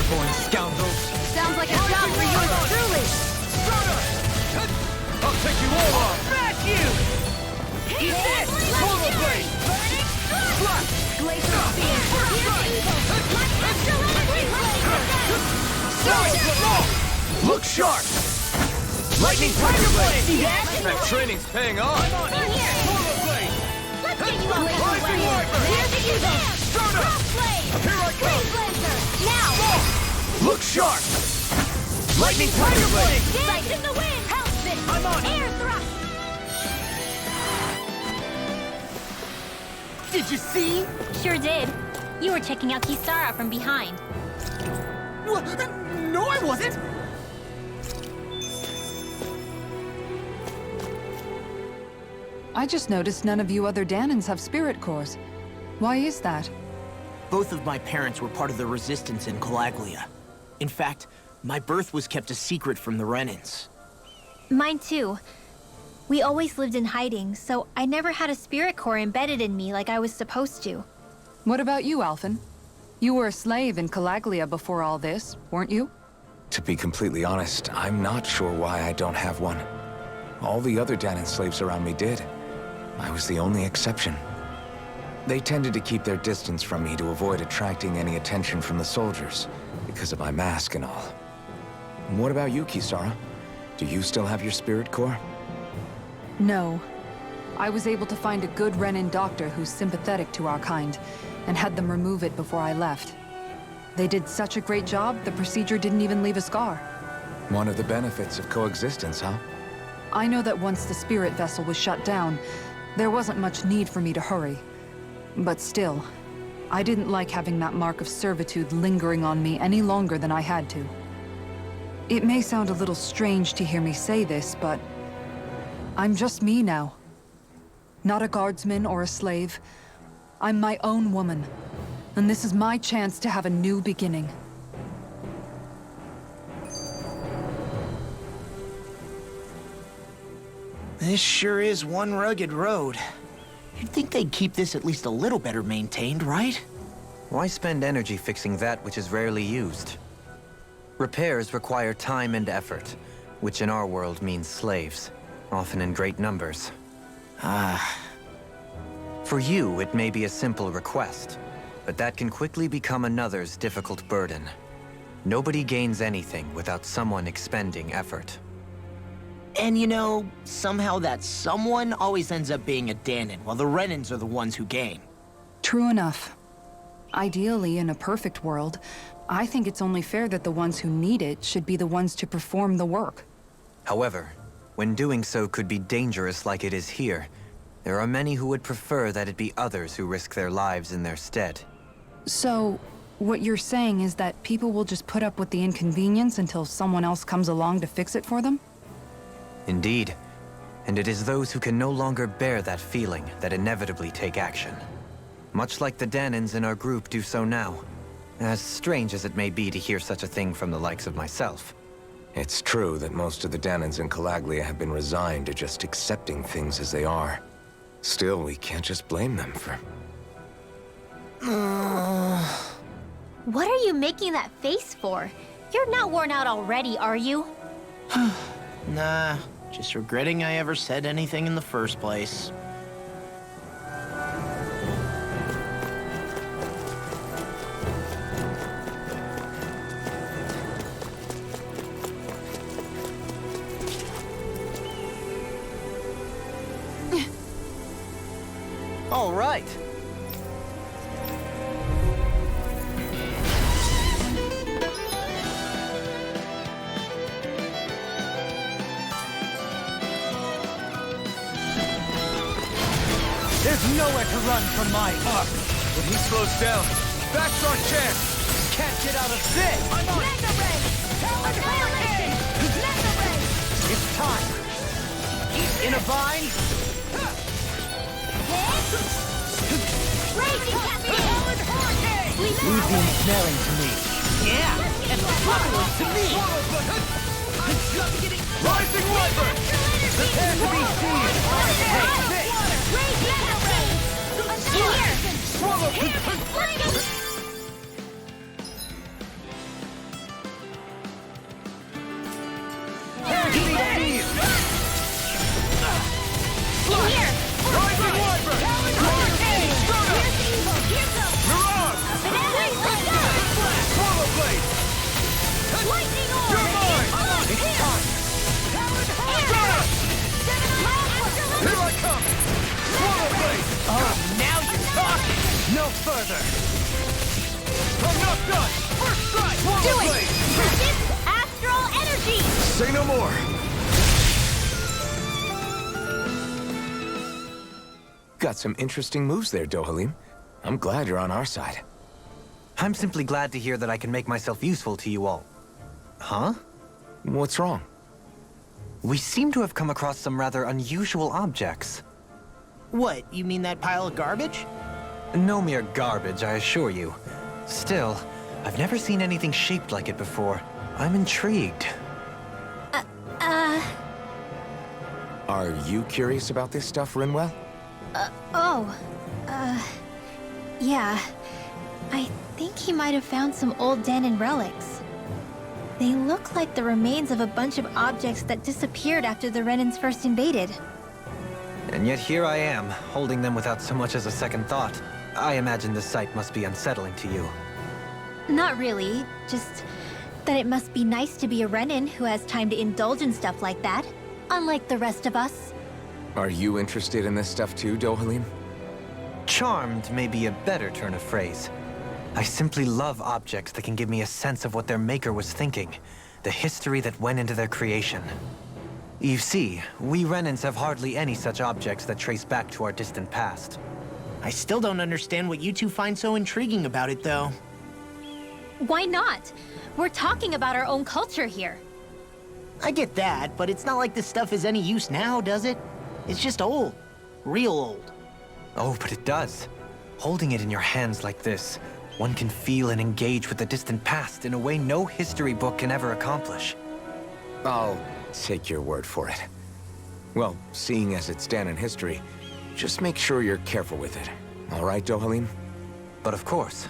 airborne scoundrels! Sounds like a job for yours truly! I'll take you all on! Smash you! Eat this! Total blade! Flash! Glacial speed! Look sharp! Lightning Tiger Blade! That training's paying off! Let's get you out of the way! Here's the evil! Crossblade! Here I come! Green Blazer! Now! Look sharp! Lightning Tiger Blade! Dance in the wind! Help spin! I'm on it. Air thrust! Did you see? Sure did. You were checking out Kisara from behind. What? No, I wasn't! I just noticed none of you other Danans have spirit cores. Why is that? Both of my parents were part of the resistance in Calaglia. In fact, my birth was kept a secret from the Renans. Mine too. We always lived in hiding, so I never had a spirit core embedded in me like I was supposed to. What about you, Alphen? You were a slave in Calaglia before all this, weren't you? To be completely honest, I'm not sure why I don't have one. All the other Danan slaves around me did. I was the only exception. They tended to keep their distance from me to avoid attracting any attention from the soldiers, because of my mask and all. What about you, Kisara? Do you still have your spirit core? No. I was able to find a good Renan doctor who's sympathetic to our kind, and had them remove it before I left. They did such a great job, the procedure didn't even leave a scar. One of the benefits of coexistence, huh? I know that once the spirit vessel was shut down, there wasn't much need for me to hurry. But still, I didn't like having that mark of servitude lingering on me any longer than I had to. It may sound a little strange to hear me say this, but I'm just me now. Not a guardsman or a slave. I'm my own woman, and this is my chance to have a new beginning. This sure is one rugged road. You'd think they'd keep this at least a little better maintained, right? Why spend energy fixing that which is rarely used? Repairs require time and effort, which in our world means slaves, often in great numbers. For you, it may be a simple request, but that can quickly become another's difficult burden. Nobody gains anything without someone expending effort. And you know, somehow that someone always ends up being a Danan, while the Renans are the ones who gain. True enough. Ideally, in a perfect world, I think it's only fair that the ones who need it should be the ones to perform the work. However, when doing so could be dangerous like it is here, there are many who would prefer that it be others who risk their lives in their stead. So, what you're saying is that people will just put up with the inconvenience until someone else comes along to fix it for them? Indeed. And it is those who can no longer bear that feeling that inevitably take action. Much like the Danans in our group do so now. As strange as it may be to hear such a thing from the likes of myself. It's true that most of the Danans in Calaglia have been resigned to just accepting things as they are. Still, we can't just blame them for... What are you making that face for? You're not worn out already, are you? Nah, just regretting I ever said anything in the first place. All right. There's nowhere to run from my arc. When he slows down, that's our chance! Can't get out of this. Mega Ray! Annihilation! Mega Ray! It's time. In a vine. Raging Cascade! Leave the ensnaring to me. Yeah, and the trouble to me. Rising Wyvern! Prepare to be seen. Take this. Mega Ray! Annihilation! further! I'm not done! First strike! Do it! Blade! Resist astral energy! Say no more! Got some interesting moves there, Dohalim. I'm glad you're on our side. I'm simply glad to hear that I can make myself useful to you all. Huh? What's wrong? We seem to have come across some rather unusual objects. What, you mean that pile of garbage? No mere garbage, I assure you. Still, I've never seen anything shaped like it before. I'm intrigued. Are you curious about this stuff, Rinwell? Yeah. I think he might have found some old Danon relics. They look like the remains of a bunch of objects that disappeared after the Renans first invaded. And yet here I am, holding them without so much as a second thought. I imagine the sight must be unsettling to you. Not really, just that it must be nice to be a Renan who has time to indulge in stuff like that, unlike the rest of us. Are you interested in this stuff too, Dohalim? Charmed may be a better turn of phrase. I simply love objects that can give me a sense of what their maker was thinking, the history that went into their creation. You see, we Renans have hardly any such objects that trace back to our distant past. I still don't understand what you two find so intriguing about it, though. Why not? We're talking about our own culture here. I get that, but it's not like this stuff is any use now, does it? It's just old. Real old. Oh, but it does. Holding it in your hands like this, one can feel and engage with the distant past in a way no history book can ever accomplish. I'll take your word for it. Well, seeing as it's Danon history, just make sure you're careful with it. All right, Dohalim? But of course.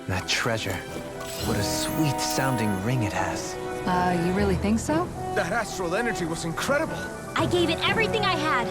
That treasure. What a sweet-sounding ring it has. You really think so? That astral energy was incredible! I gave it everything I had.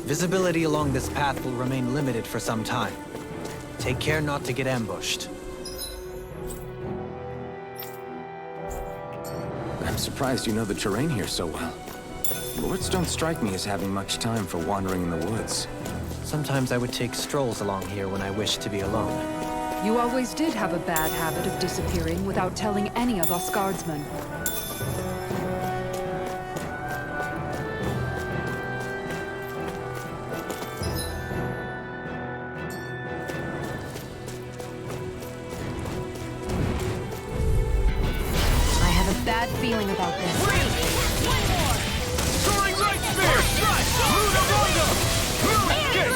Visibility along this path will remain limited for some time. Take care not to get ambushed. I'm surprised you know the terrain here so well. Lords don't strike me as having much time for wandering in the woods. Sometimes I would take strolls along here when I wished to be alone. You always did have a bad habit of disappearing without telling any of us guardsmen. I have a bad feeling about this. Soaring right spear! Luna Rondo! Moon escape!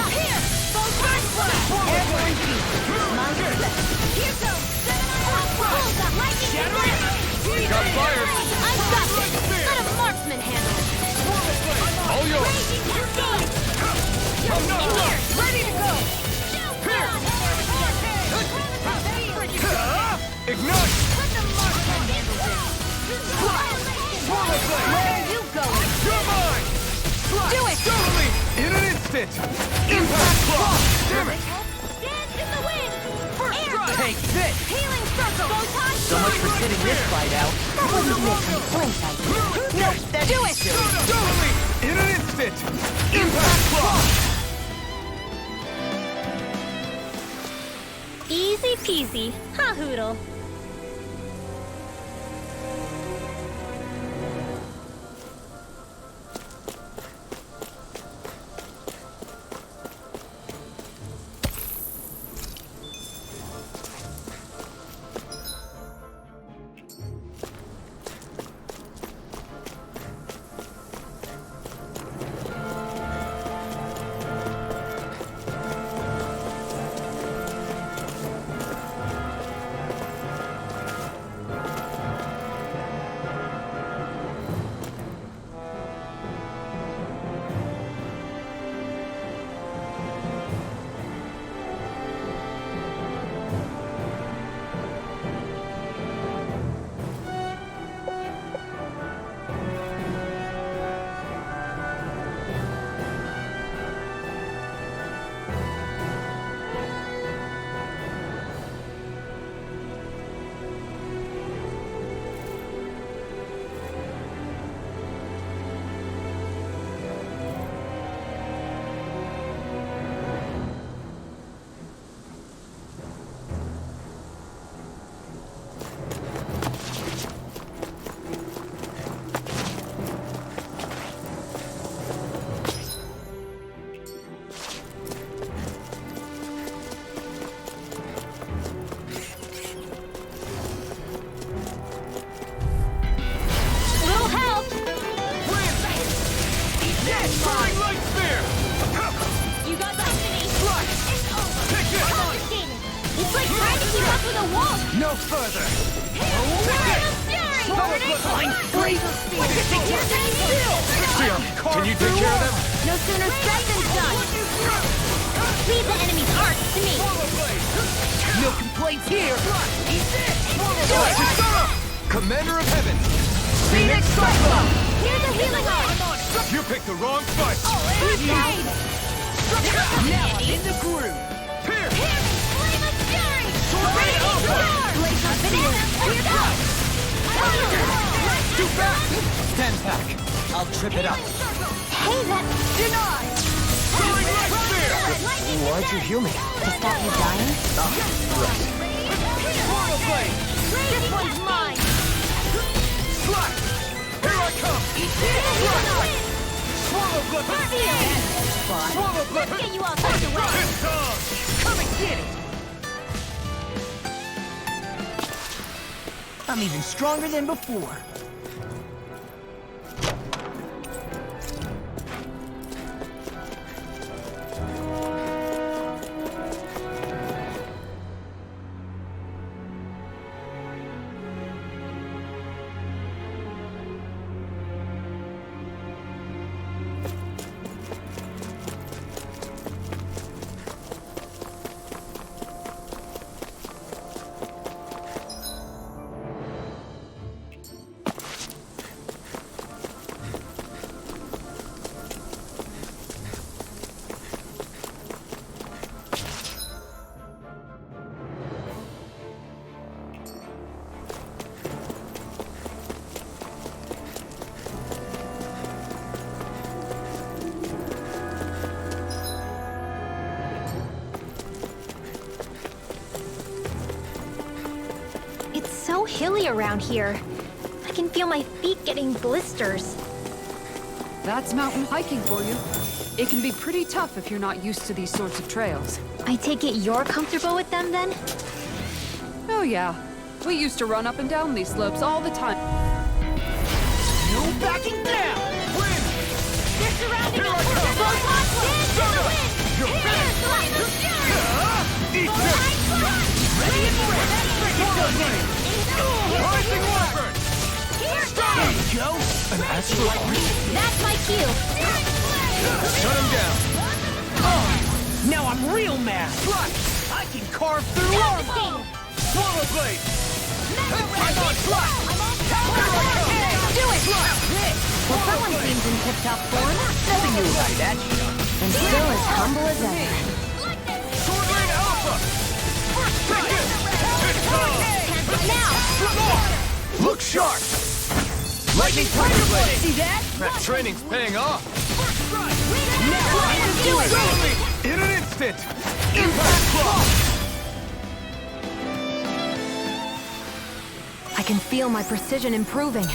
Got fire! I've got this! Let a marksman handle it! All yours! In here! Ready to go! Ignite! Let the marksman handle this! Swallow blade! Where are you going? You're mine! Do it! Totally! In an instant! Impact claw! Damn it! Dance in the wind! Take this! Healing circle! So much for sitting this fight out. That wasn't even a complaint, I guess. No, that's Do it! Totally! In an instant! Impact claw! Easy peasy. Ha hoodle. Little help! Soaring light spear! You got destiny! It's over! Take this! Confiscated! It's like trying to keep up with a wolf! No further! Fine, blazer speed! Sion, can you take care of them? No sooner said than done! Leave the enemy's arc to me! No complaints here! Do it! Commander of Heaven! Phoenix Cyclone! Here's a healing arc! You picked the wrong fight! Now Now I'm in the groove! Here! Flame of Fury! Ready to roar! Blazer speed! Let's go! Too fast! Stand back! I'll trip it up! Hey, that... Denied! Soaring light spear! Why'd you heal me? To stop you dying? Swallow blade! This one's mine! Slash! Here I come! Swallow blade! Swallow blade! Let's get you all tucked away! It's on! Come and get it! I'm even stronger than before. so hilly around here. I can feel my feet getting blisters. That's mountain hiking for you. It can be pretty tough if you're not used to these sorts of trails. I take it you're comfortable with them then? Oh yeah. We used to run up and down these slopes all the time. No backing down! Win! They're surrounding Here us! I come! Both lost! Dance in the wind! You're Here's finished! the line of fury! Eat Both this! sides front! Ready and ready! Rising Wyvern! Here's There that! you go! An astral That's my cue! Shut him down! Now I'm real mad! I can carve through armor! Swallow Blade! I'm on fly! Do it! Well, someone seems in tip-top form. Nothing new about that. And still as humble as ever. Sword Lane Alpha! First strike! It's time! Now! Look sharp! Lightning Thunder Blade! See that? That training's paying off! Do it! In an instant! Impact Claw! I can feel my precision improving.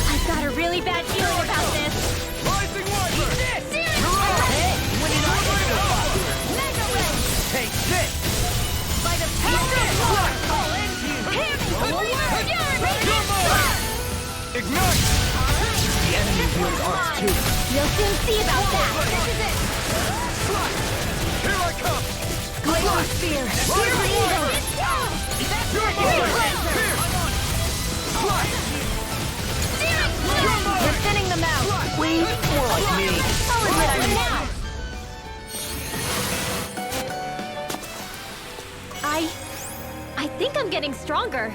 I've got a really bad feeling about this. Rising Wyvern! Take this! By the power of Lord! Ignite! The enemy wields arts too. You'll soon see about that! This is it! Here I come! Glacial Spear! Rising Wyvern! You're mine! Here! We're thinning them out! Please, more like me. I'll admit I'm now! I think I'm getting stronger.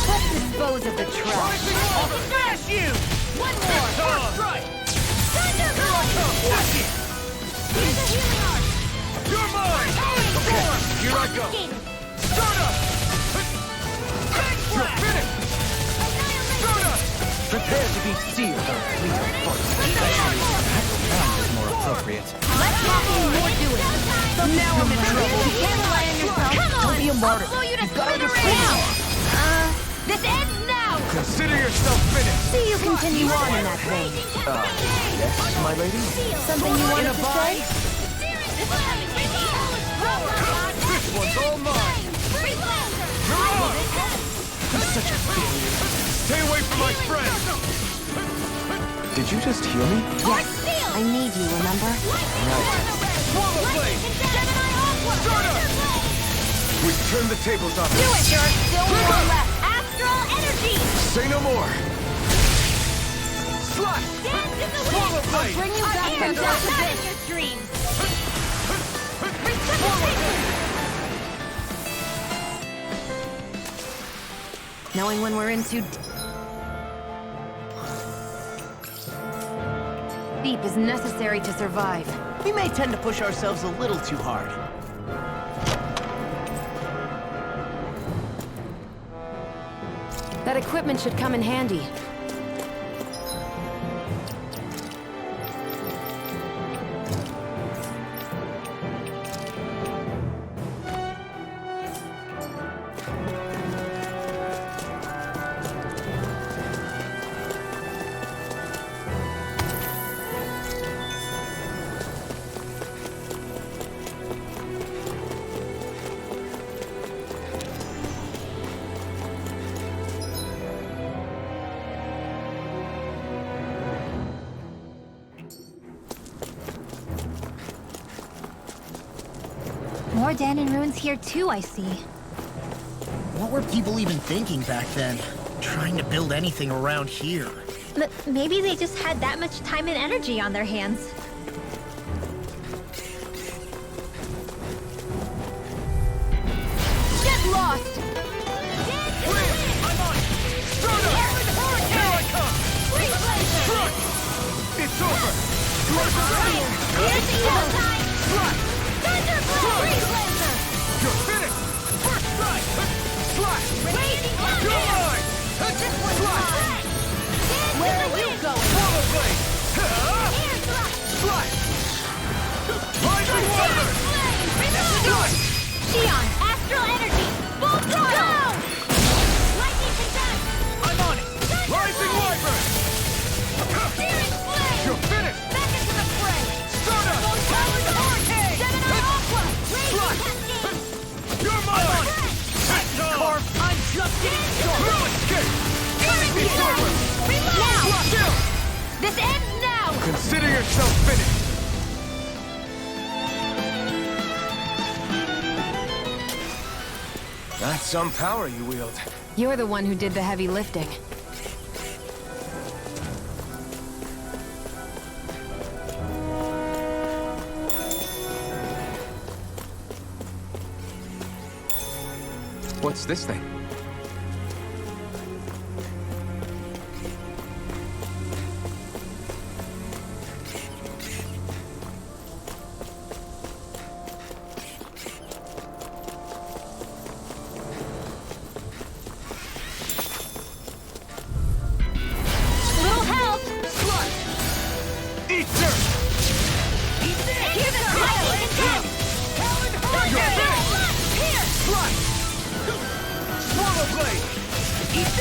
Let's dispose of the trash. Smash you! One more! Right! Thunderbolt! Here's a healing arc! You're mine! Here I go! Start up! You're finished! Start up! Prepare to be seared on fleeting foot. That is more appropriate. Let's talk more doing. Now I'm in trouble. You can't rely on yourself. Come on! Don't be a martyr. I'll blow you to You've gotta smithereens! This ends now! Consider yourself finished! See you continue on in that vein. Yes, my lady? Something you wanted to say? This one's all mine! You're on! Such a failure. Stay away from my friend! Did you just heal me? I need you, remember? Swallow Blade! Start up! We've turned the tables on Do her. it! There are still more left. Astral energy! Say no more! Slash! Dance in the Swallow wind! Blade! Bring you back from death not in your dreams! Knowing when we're in too deep is necessary to survive. We may tend to push ourselves a little too hard. That equipment should come in handy. More Danon ruins here too, I see. What were people even thinking back then? Trying to build anything around here. Maybe they just had that much time and energy on their hands. Get lost! Here's the evil time! Thunderblade! Freeze laser! You're finished! First strike! Slash! Raging You're mine! This one's mine! Where are you going? Swallow blade! Air thrust! Slash! Rising water! Flame! Xion! Astral energy! Full throttle! Lightning conduct! I'm on it! Rising wyvern! Searing flame! You're finished! Back into the fray! Stardust! Powered hurricane! Gemini Aqua! Slash! Raging cascade! You're mine! Corp, I'm just getting started. Ruin kick! Current Absorber! Now! Chill! This ends now! Consider yourself finished! That's some power you wield. You're the one who did the heavy lifting. What's this thing? Little help! Eat dirt! Here's a lightning conduct! Here! Swallow blade!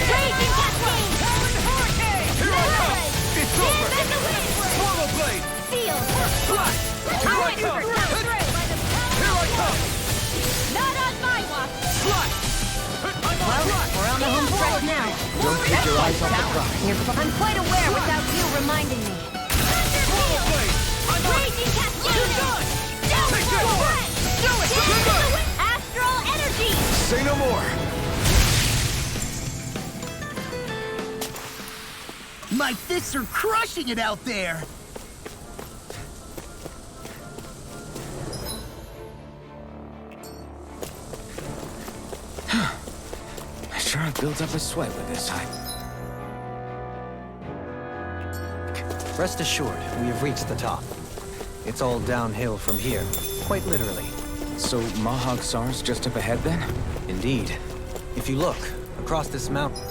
Raging cascade! Here I come! It's over! Back away! Swallow blade! Seal! Slash! Here I come! Here I come! Not on my watch! Slash! We're on the home stretch now. Don't take your eyes off the prize. I'm quite aware without you reminding me. Swallow blade! I'm on it! Raging cascade! You're done! Take this! Do it! Remember! Astral energy! Say no more! My fists are crushing it out there. I sure have built up a sweat with this hype. Rest assured, we have reached the top. It's all downhill from here, quite literally. So Mahag Sar's just up ahead then? Indeed. If you look, across this mountain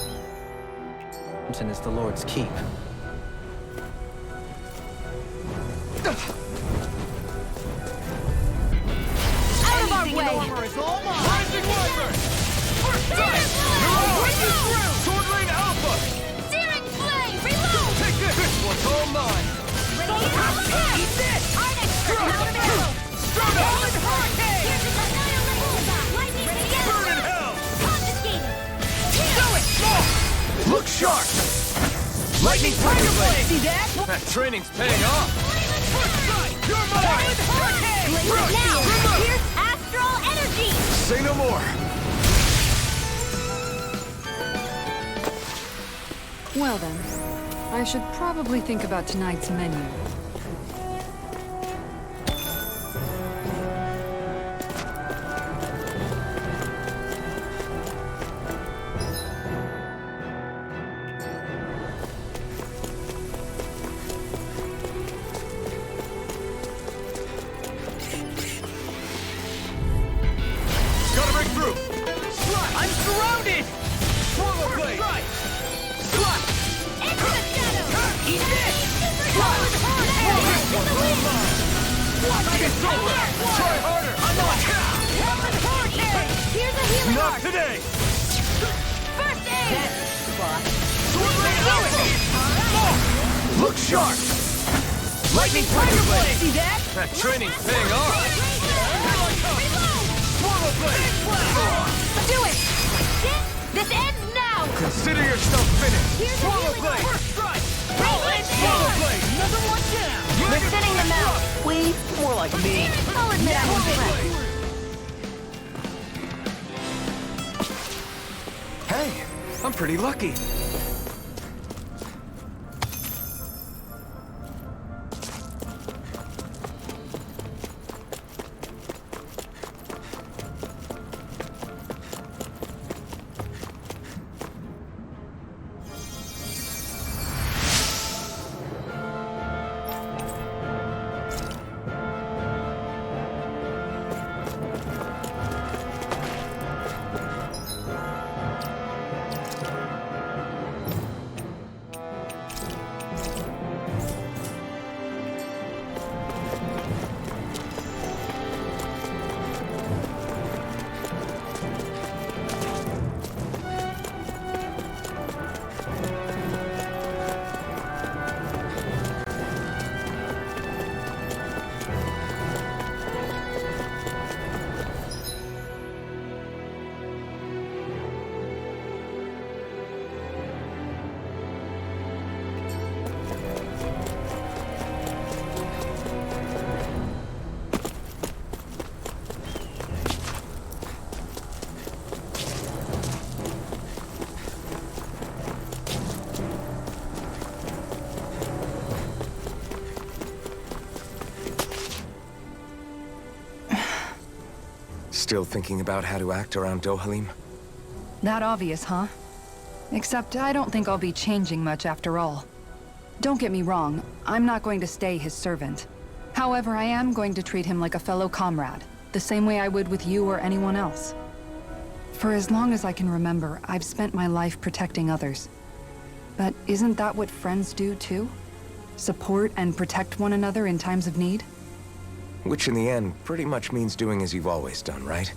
is the Lord's Keep. Out of our way! Is all mine. Rising wyvern! First strike! Sword Lane Alpha! Searing flame! Reload! Take this! This one's all mine! Eat this! Arctic! Stardust! Hurricane! Here's an annihilation! Lightning together! Burn in hell! Confiscated! Do it! Look sharp! Lightning Tiger Blade! See that? That training's paying off! First strike! You're mine! Now! Here's astral energy! Say no more! Well then, I should probably think about tonight's menu. Gotta break through! Slash! I'm surrounded. Swallow blade! Slash! Into the shadow! Eat this. Powered hurricane! It's over! Try harder! I'm on! Powered hurricane! Here's a healing Not arc! today! First aid! Sword Lane Alpha! Look sharp! Lightning Tiger Blade! See that? That training's paying off! Reload! Swallow blade! Do it! This ends now! Consider yourself finished! Here's a Swallow healing blade! arc! First strike! Swallow blade! Another one down. We're thinning them out! We more like me. I'll admit I was impressed. Hey, I'm pretty lucky. Still thinking about how to act around Dohalim? That obvious, huh? Except I don't think I'll be changing much after all. Don't get me wrong, I'm not going to stay his servant. However, I am going to treat him like a fellow comrade, the same way I would with you or anyone else. For as long as I can remember, I've spent my life protecting others. But isn't that what friends do too? Support and protect one another in times of need? Which in the end pretty much means doing as you've always done, right?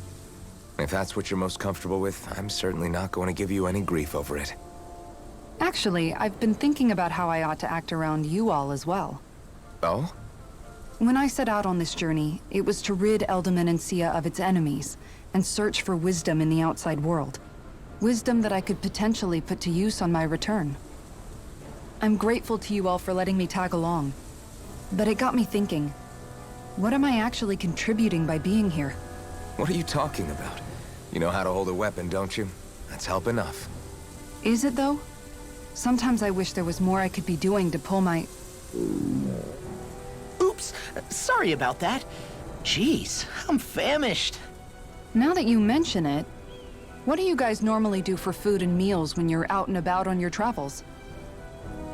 If that's what you're most comfortable with, I'm certainly not going to give you any grief over it. Actually, I've been thinking about how I ought to act around you all as well. Oh? When I set out on this journey, it was to rid Eldaman and Sia of its enemies, and search for wisdom in the outside world. Wisdom that I could potentially put to use on my return. I'm grateful to you all for letting me tag along. But it got me thinking, what am I actually contributing by being here? What are you talking about? You know how to hold a weapon, don't you? That's help enough. Is it though? Sometimes I wish there was more I could be doing to pull my... Oops, sorry about that. Jeez, I'm famished. Now that you mention it, what do you guys normally do for food and meals when you're out and about on your travels?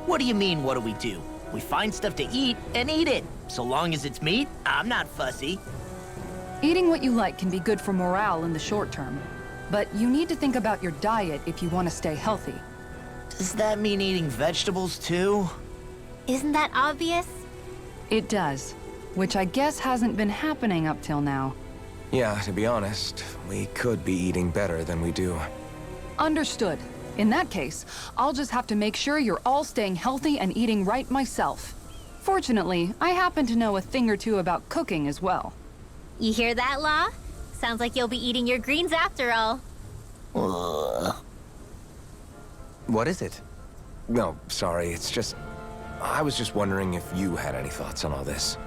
What do you mean, what do we do? We find stuff to eat and eat it. So long as it's meat, I'm not fussy. Eating what you like can be good for morale in the short term, but you need to think about your diet if you want to stay healthy. Does that mean eating vegetables too? Isn't that obvious? It does, which I guess hasn't been happening up till now. Yeah, to be honest, we could be eating better than we do. Understood. In that case, I'll just have to make sure you're all staying healthy and eating right myself. Fortunately, I happen to know a thing or two about cooking as well. You hear that, Law? Sounds like you'll be eating your greens after all. What is it? No, sorry, it's just... I was just wondering if you had any thoughts on all this.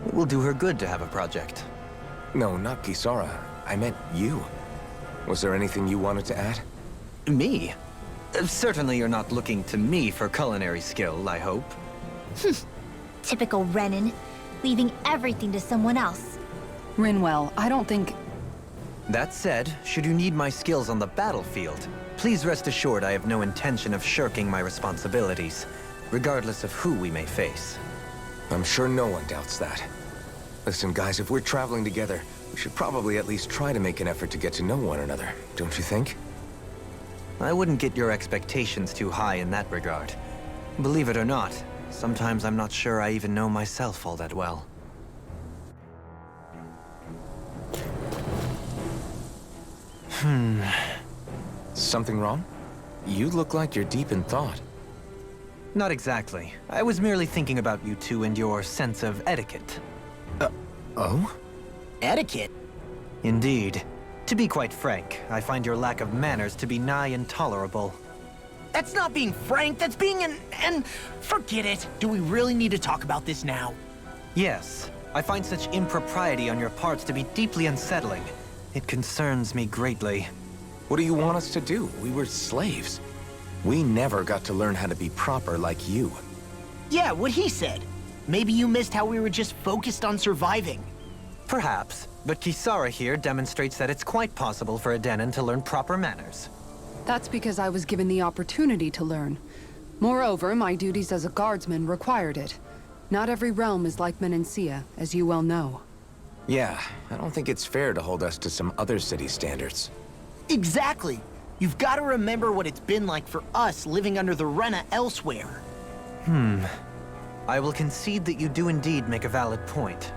It will do her good to have a project. No, not Kisara. I meant you. Was there anything you wanted to add? Me? Certainly you're not looking to me for culinary skill, I hope. Typical Renan, leaving everything to someone else. Rinwell, I don't think... That said, should you need my skills on the battlefield, please rest assured I have no intention of shirking my responsibilities, regardless of who we may face. I'm sure no one doubts that. Listen, guys, if we're traveling together, we should probably at least try to make an effort to get to know one another, don't you think? I wouldn't get your expectations too high in that regard. Believe it or not, sometimes I'm not sure I even know myself all that well. Something wrong? You look like you're deep in thought. Not exactly. I was merely thinking about you two and your sense of etiquette. Oh? Etiquette? Indeed. To be quite frank, I find your lack of manners to be nigh intolerable. That's not being frank, that's being and forget it. Do we really need to talk about this now? Yes. I find such impropriety on your parts to be deeply unsettling. It concerns me greatly. What do you want us to do? We were slaves. We never got to learn how to be proper like you. Yeah, what he said. Maybe you missed how we were just focused on surviving. Perhaps, but Kisara here demonstrates that it's quite possible for a Denon to learn proper manners. That's because I was given the opportunity to learn. Moreover, my duties as a guardsman required it. Not every realm is like Menancia, as you well know. Yeah, I don't think it's fair to hold us to some other city standards. Exactly. You've got to remember what it's been like for us living under the Rena elsewhere. I will concede that you do indeed make a valid point.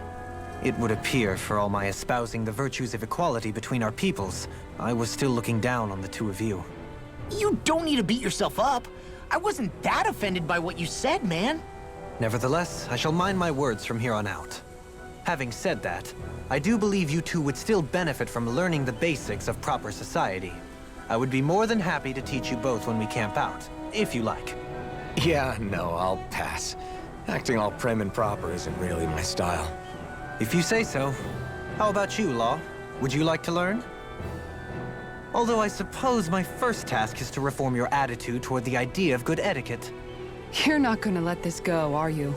It would appear, for all my espousing the virtues of equality between our peoples, I was still looking down on the two of you. You don't need to beat yourself up. I wasn't that offended by what you said, man. Nevertheless, I shall mind my words from here on out. Having said that, I do believe you two would still benefit from learning the basics of proper society. I would be more than happy to teach you both when we camp out, if you like. Yeah, no, I'll pass. Acting all prim and proper isn't really my style. If you say so. How about you, Law? Would you like to learn? Although I suppose my first task is to reform your attitude toward the idea of good etiquette. You're not gonna let this go, are you?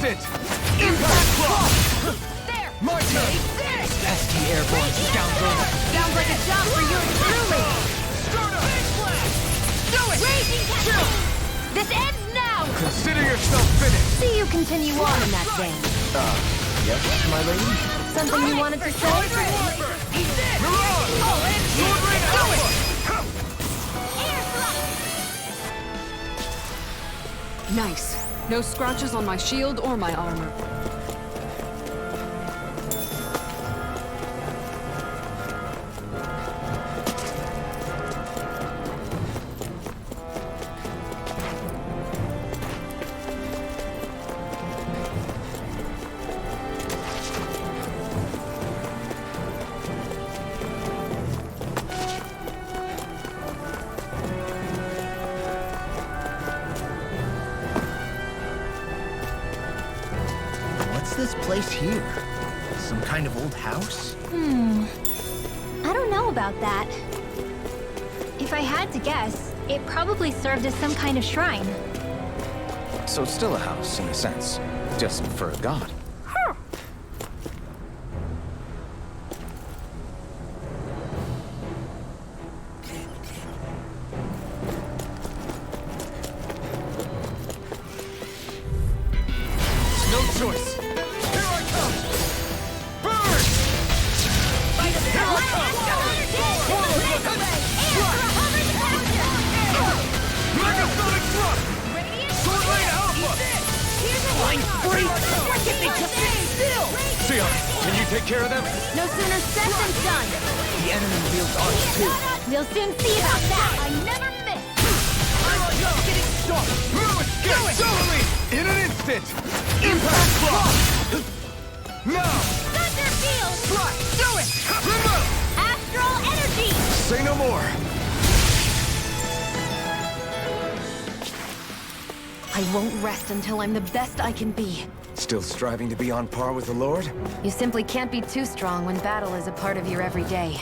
instant! Impact block! There! My turn! ST airborne scoundrel. Sounds like a job for yours truly. Do it! Raging cascade! This ends now! Consider yourself finished! See you continue on in that vein. Yes, my lady? Something you wanted to say? He's dead! Mirage! Sword Rain Alpha! Air thrust! Nice. No scratches on my shield or my armor. What's this place here? Some kind of old house? I don't know about that. If I had to guess, it probably served as some kind of shrine. So it's still a house, in a sense. Just for a god. No choice! Here I come! Burn! Megasonic thrust! Sword Rain Alpha! Flying free! Why can't they just sit still? Sion, can you take care of them? No sooner said than done. The enemy wields arms too. We'll soon see about that. I never miss! Getting stuck! Escape! Totally! In an instant! Impact block! Now! Thunder field! Fly! Do it! Remove! Astral energy! Say no more! I won't rest until I'm the best I can be. Still striving to be on par with the Lord? You simply can't be too strong when battle is a part of your everyday.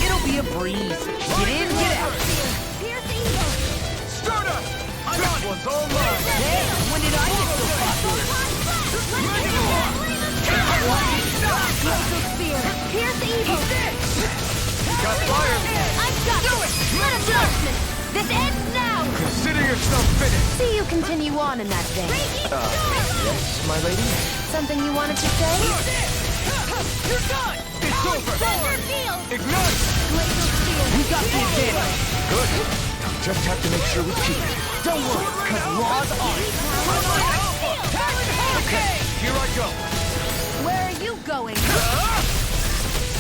It'll be a breeze. Get in, get out. Pierce evil! Stardust! This one's all mine! Hey, when did I get so popular? Laser spear! Pierce evil! Got fire! I've got it! Let us judgment! This ends now! Consider yourself finished! See you continue on in that vein. Yes, my lady? Something you wanted to say? You're done! It's over! Thunder field! Ignite! Laser spear! We got the advantage. Good! Just have to make sure we keep it. Don't worry, because laws are. Okay, here I go! Where are you going?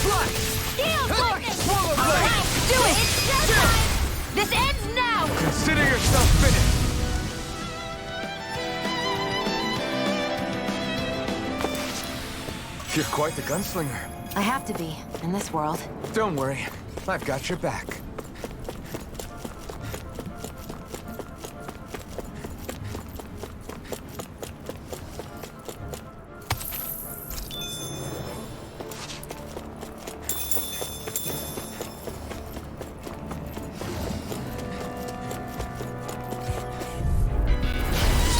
Fly! Steel focus! Swallow blade! Alright, do it! It's showtime! This ends now! Consider yourself finished! You're quite the gunslinger. I have to be, in this world. Don't worry, I've got your back.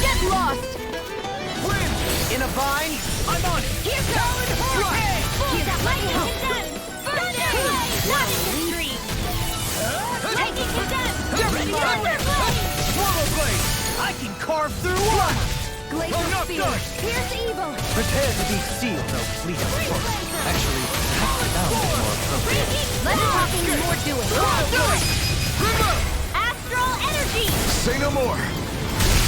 Get lost! In a vine, I'm on it. Here goes! Hurricane! Here's that lightning condemned! Thunder blade! Lightning stream! Taking condemned! Thunder blade! Swallow blade! I can carve through one. Glacier I'm not spear! done. Pierce evil! Prepare to be sealed. No, please. Actually, that was more appropriate. Less talking and more doing! Do it! Astral energy! Say no more!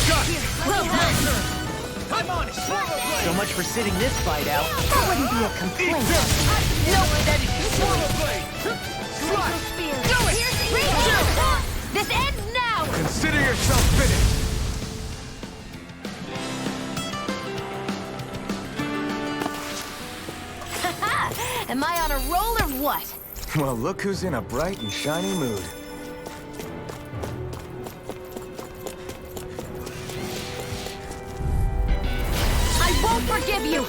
Got it! Well done! I'm on it! Swallow blade! So much for sitting this fight out. That wouldn't be a complaint. No, that is Swallow blade! Fly! Spear! Do it! Reach! This ends now! Consider yourself finished! Am I on a roll or what? Well, look who's in a bright and shiny mood. I won't forgive you!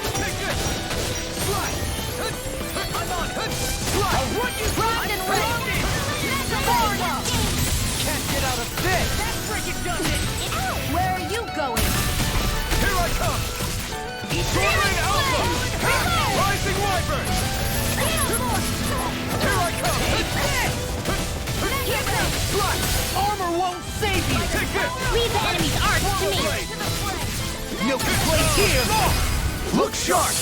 I'm on! I'll run you Rocked and ready! Can't get out of this! That freaking does it! Where are you going? Here I come! Soaring Alpha! Rising Wyvern! Here I come! Armor won't save you! Take this! Leave the enemy's arts to me! No good place here! Look sharp!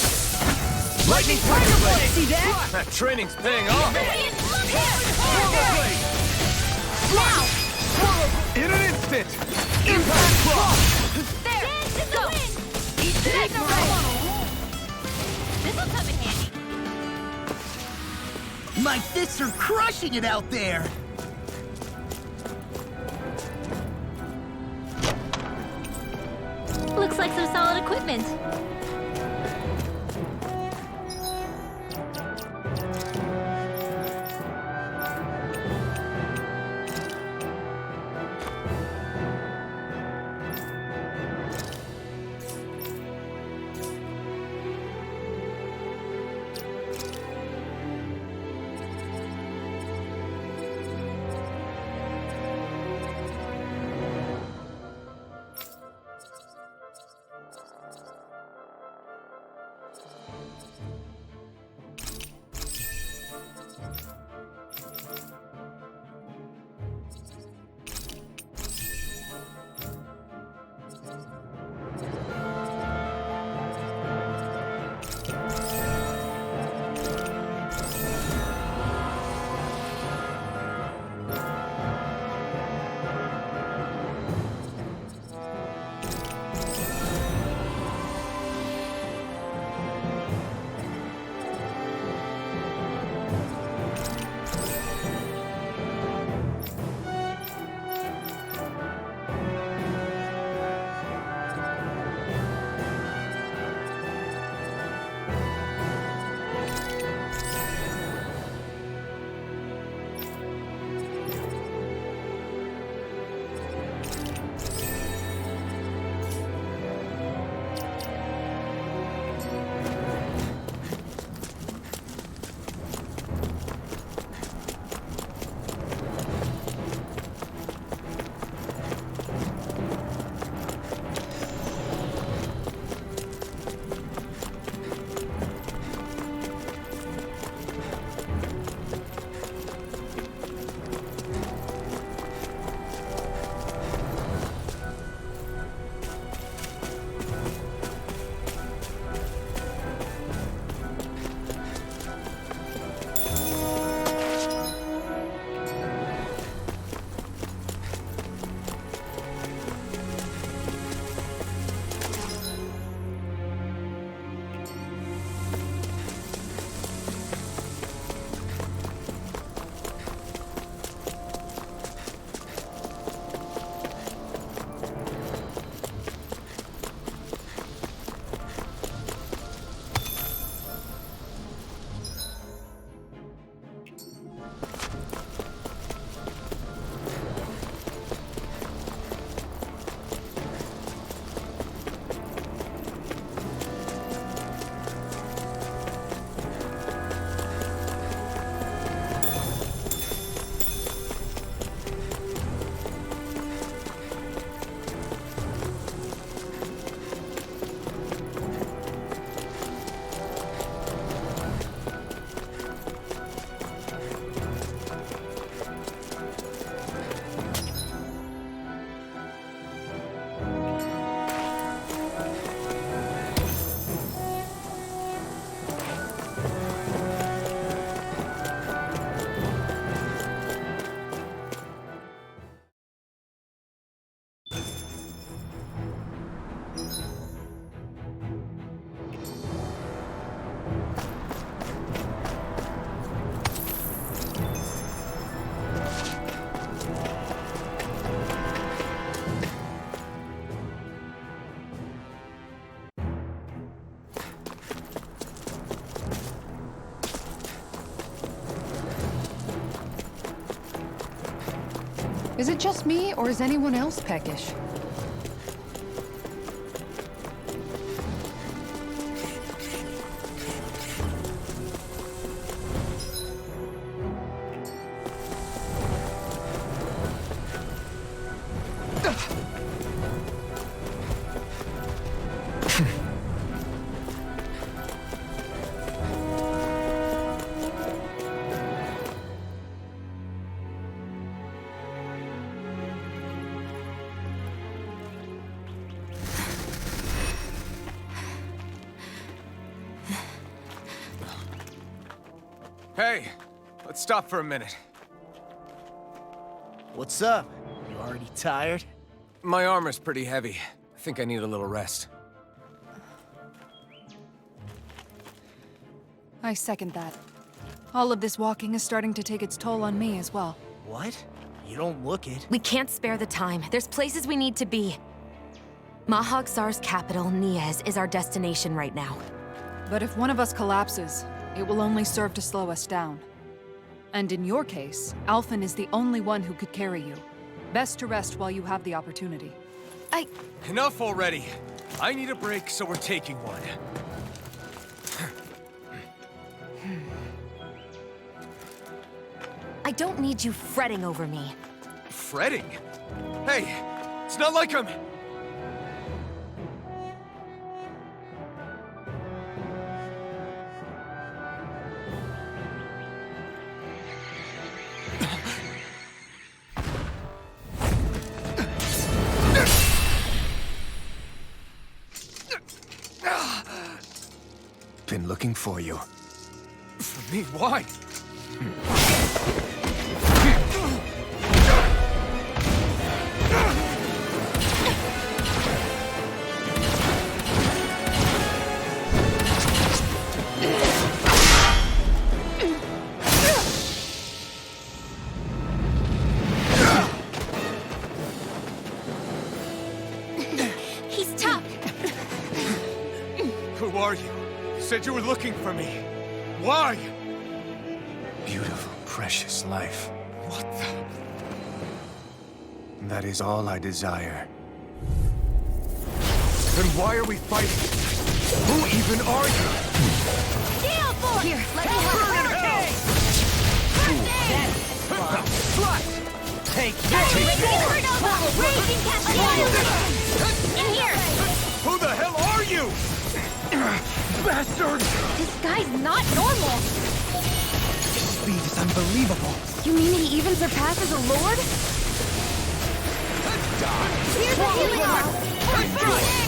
Lightning Tiger Blade! See that? That training's paying off! Now! In an instant! Impact Claw! There! Go! That's a roll! This'll come in handy. My fists are crushing it out there! Looks like some solid equipment. Is it just me, or is anyone else peckish? Hey, let's stop for a minute. What's up? You already tired? My armor's pretty heavy. I think I need a little rest. I second that. All of this walking is starting to take its toll on me as well. What? You don't look it. We can't spare the time. There's places we need to be. Mahag Sar's capital, Niez, is our destination right now. But if one of us collapses, it will only serve to slow us down. And in your case, Alphen is the only one who could carry you. Best to rest while you have the opportunity. Enough already. I need a break, so we're taking one. I don't need you fretting over me. Fretting? Hey, it's not like I'm... Been looking for you. For me? Why? He's tough. Who are you? You said you were looking for me. Why? Beautiful, precious life. What the... That is all I desire. Then why are we fighting? Who even are you? Deal for Here, let me Burn in hell! Take Raging Cascade! In here! Who the hell are you? Bastard! This guy's not normal. Speed is unbelievable. You mean he even surpasses a lord? Here's a healing arm!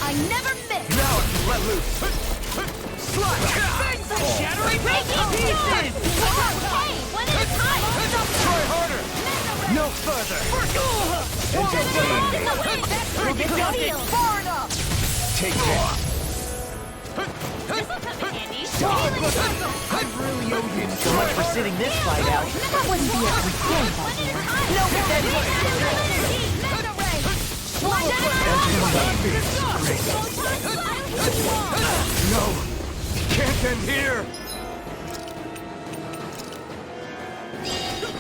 I never miss! Now I can let loose. Shattering Raging Storm! Hey, one at a time! Try harder! No further. We'll get the deal! Far enough! Take this. This'll come in handy! Healing circle! I really owe you so much for sitting this fight out. That wouldn't be every day, One at a Valkyrie. time! No, but then energy! Mega ray! One at a time! No! Can't end here!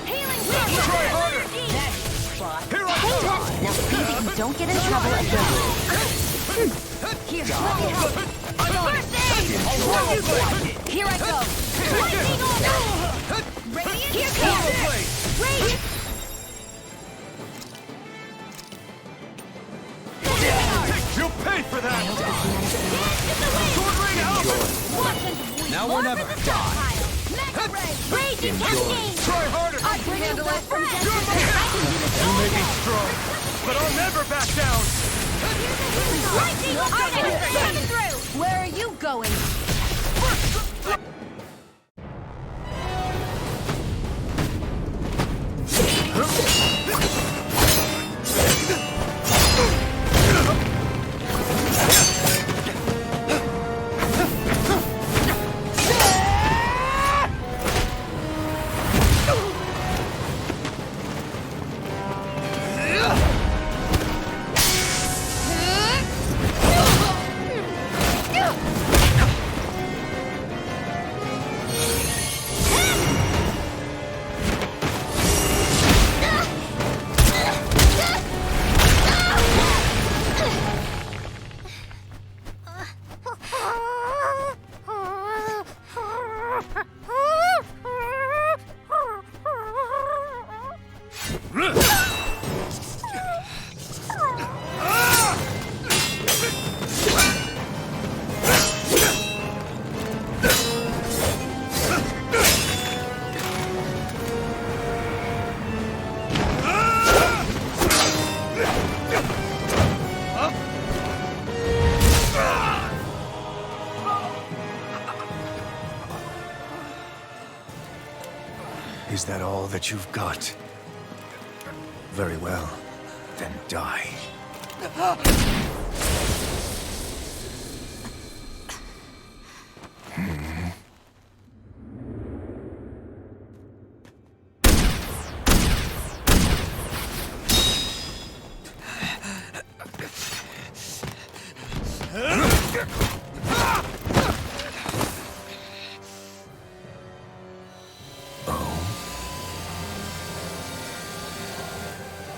Healing Try circle! harder! Here I go! Now see that you don't get in trouble again. Here, let me help. First aid! Here I go! Lightning order! Radiant here comes! Rage! You'll pay for that! Sword Ring out! Now or never. Mega ray! Raging cascade! Try harder! I can handle it from You're my You may be strong, but I'll never back down! Lightning order! Coming through! Where are you going? Is that all that you've got? Very well. Then die.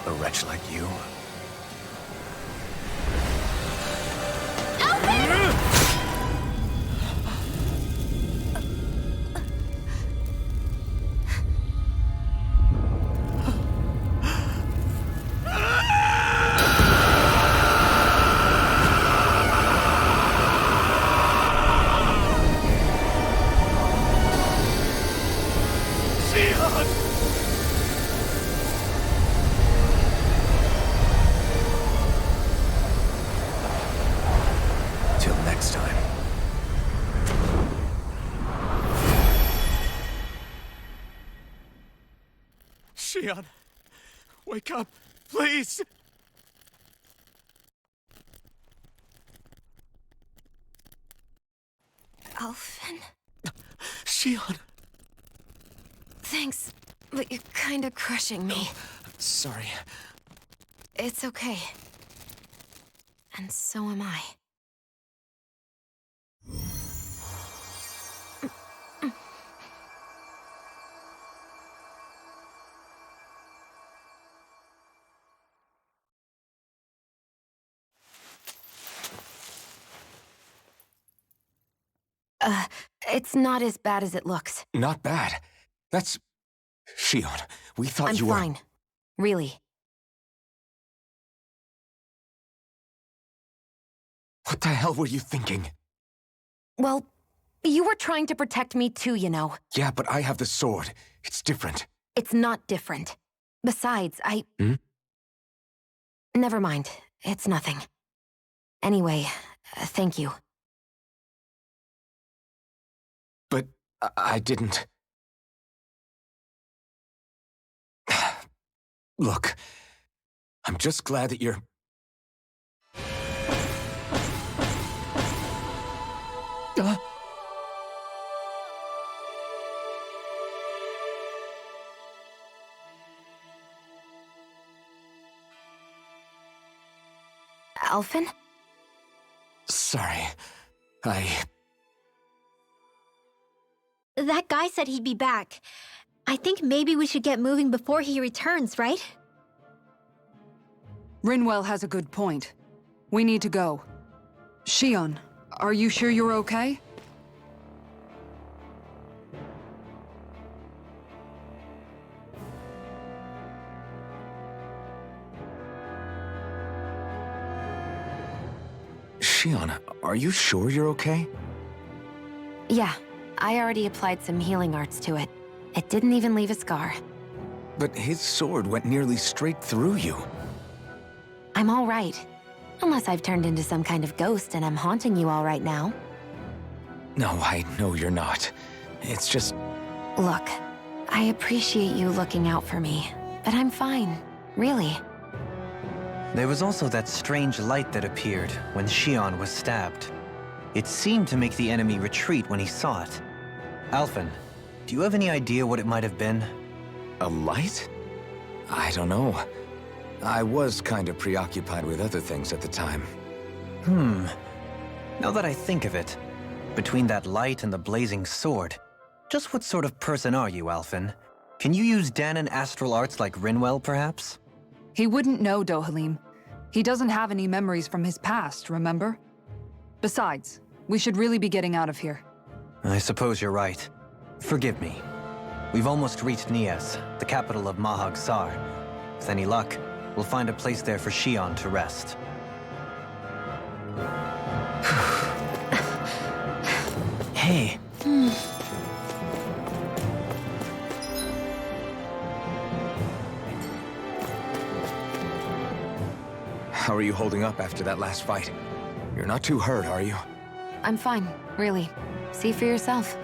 A wretch like you? Till next time. Shion, wake up, please! Alphen? Shion! Thanks, but you're kinda crushing me. Sorry. It's okay. And so am I. It's not as bad as it looks. Not bad. That's... Shion, we thought I'm you were... fine. Really. What the hell were you thinking? Well, you were trying to protect me too, you know. Yeah, but I have the sword. It's different. It's not different. Besides, Never mind. It's nothing. Anyway, thank you. But I didn't... Look, I'm just glad that you're... Alphen? Sorry. That guy said he'd be back. I think maybe we should get moving before he returns, right? Rinwell has a good point. We need to go. Shion, are you sure you're okay? Shion, are you sure you're okay? Yeah, I already applied some healing arts to it. It didn't even leave a scar. But his sword went nearly straight through you. I'm all right. Unless I've turned into some kind of ghost and I'm haunting you all right now. No, I know you're not. It's just... Look, I appreciate you looking out for me, but I'm fine, really. There was also that strange light that appeared when Shion was stabbed. It seemed to make the enemy retreat when he saw it. Alphen, do you have any idea what it might have been? A light? I don't know. I was kind of preoccupied with other things at the time. Now that I think of it, between that light and the blazing sword, just what sort of person are you, Alphen? Can you use Danon astral arts like Rinwell, perhaps? He wouldn't know, Dohalim. He doesn't have any memories from his past, remember? Besides, we should really be getting out of here. I suppose you're right. Forgive me. We've almost reached Nias, the capital of Mahag Sar. With any luck, we'll find a place there for Shion to rest. Hey. How are you holding up after that last fight? You're not too hurt, are you? I'm fine, really. See for yourself.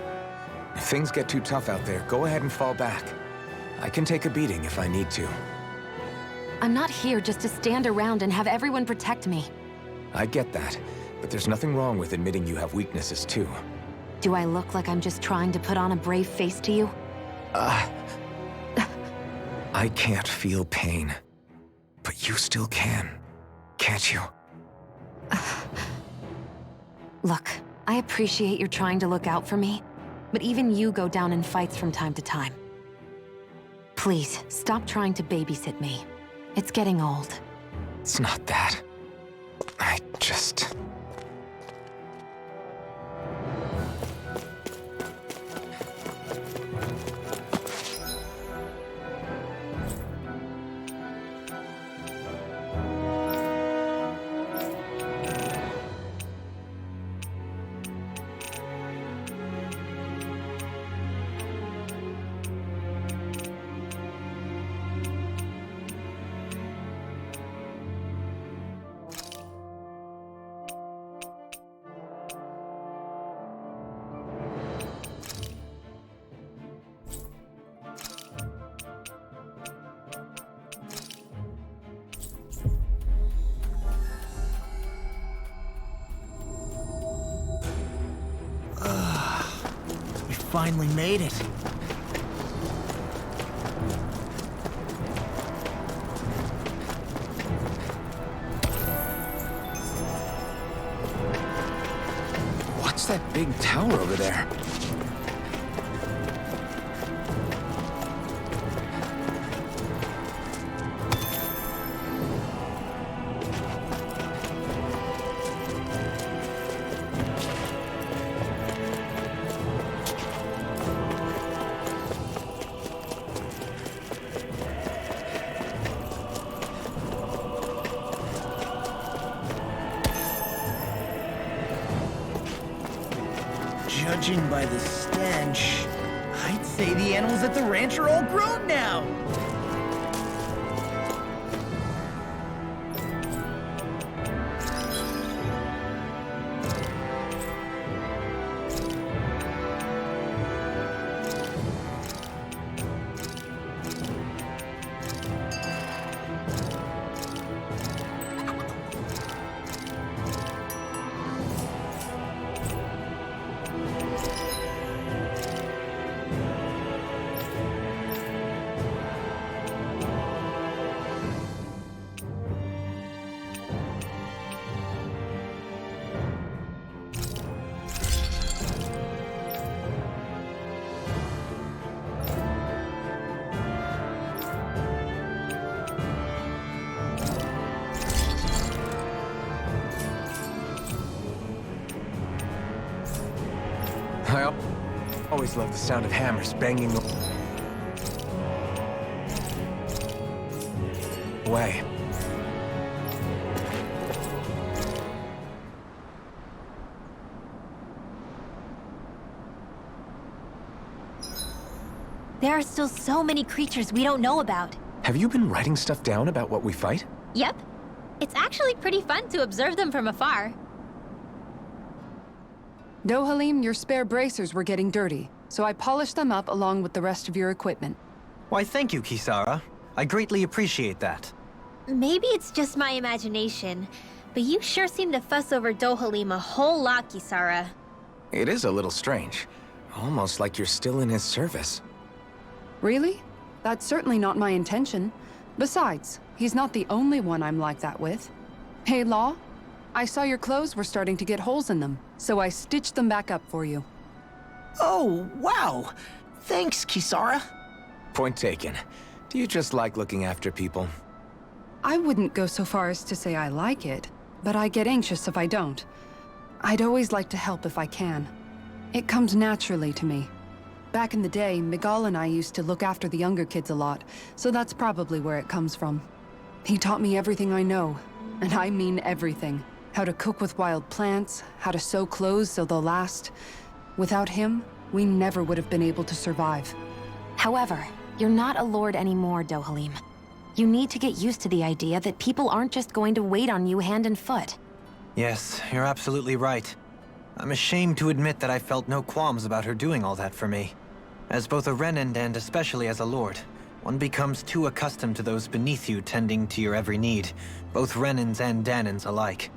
If things get too tough out there, go ahead and fall back. I can take a beating if I need to. I'm not here just to stand around and have everyone protect me. I get that, but there's nothing wrong with admitting you have weaknesses too. Do I look like I'm just trying to put on a brave face to you? I can't feel pain. But you still can, can't you? Look, I appreciate you're trying to look out for me, but even you go down in fights from time to time. Please, stop trying to babysit me. It's getting old. It's not that. I just... We finally made it. What's that big tower over there? Judging by the stench, I'd say the animals at the ranch are all grown now. I always love the sound of hammers banging away. There are still so many creatures we don't know about. Have you been writing stuff down about what we fight? Yep. It's actually pretty fun to observe them from afar. Dohalim, your spare bracers were getting dirty, so I polished them up along with the rest of your equipment. Why, thank you, Kisara. I greatly appreciate that. Maybe it's just my imagination, but you sure seem to fuss over Dohalim a whole lot, Kisara. It is a little strange. Almost like you're still in his service. Really? That's certainly not my intention. Besides, he's not the only one I'm like that with. Hey, Law? I saw your clothes were starting to get holes in them, so I stitched them back up for you. Oh, wow. Thanks, Kisara. Point taken. Do you just like looking after people? I wouldn't go so far as to say I like it, but I get anxious if I don't. I'd always like to help if I can. It comes naturally to me. Back in the day, Miguel and I used to look after the younger kids a lot, so that's probably where it comes from. He taught me everything I know, and I mean everything. How to cook with wild plants, how to sew clothes so they'll last. Without him, we never would have been able to survive. However, you're not a lord anymore, Dohalim. You need to get used to the idea that people aren't just going to wait on you hand and foot. Yes, you're absolutely right. I'm ashamed to admit that I felt no qualms about her doing all that for me. As both a Renan and especially as a lord, One becomes too accustomed to those beneath you tending to your every need, both Renans and Danans alike.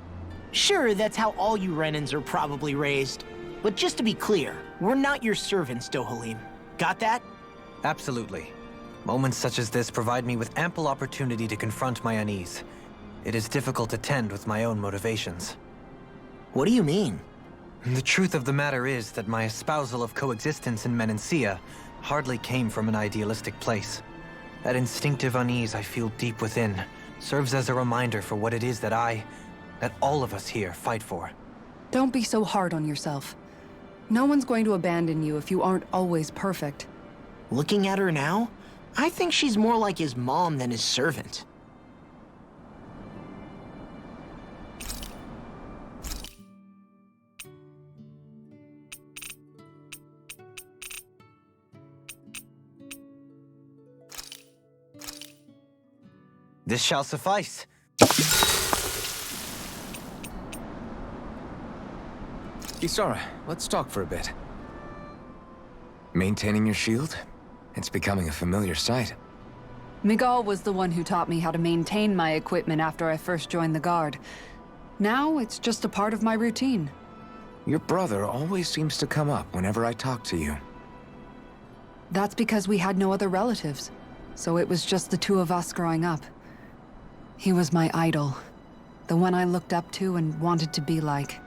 Sure, that's how all you Renans are probably raised. But just to be clear, we're not your servants, Dohalim. Got that? Absolutely. Moments such as this provide me with ample opportunity to confront my unease. It is difficult to tend with my own motivations. What do you mean? The truth of the matter is that my espousal of coexistence in Menancia hardly came from an idealistic place. That instinctive unease I feel deep within serves as a reminder for what it is that all of us here fight for. Don't be so hard on yourself. No one's going to abandon you if you aren't always perfect. Looking at her now, I think she's more like his mom than his servant. This shall suffice. Isara, let's talk for a bit. Maintaining your shield? It's becoming a familiar sight. Miguel was the one who taught me how to maintain my equipment after I first joined the Guard. Now, it's just a part of my routine. Your brother always seems to come up whenever I talk to you. That's because we had no other relatives, so it was just the two of us growing up. He was my idol, the one I looked up to and wanted to be like.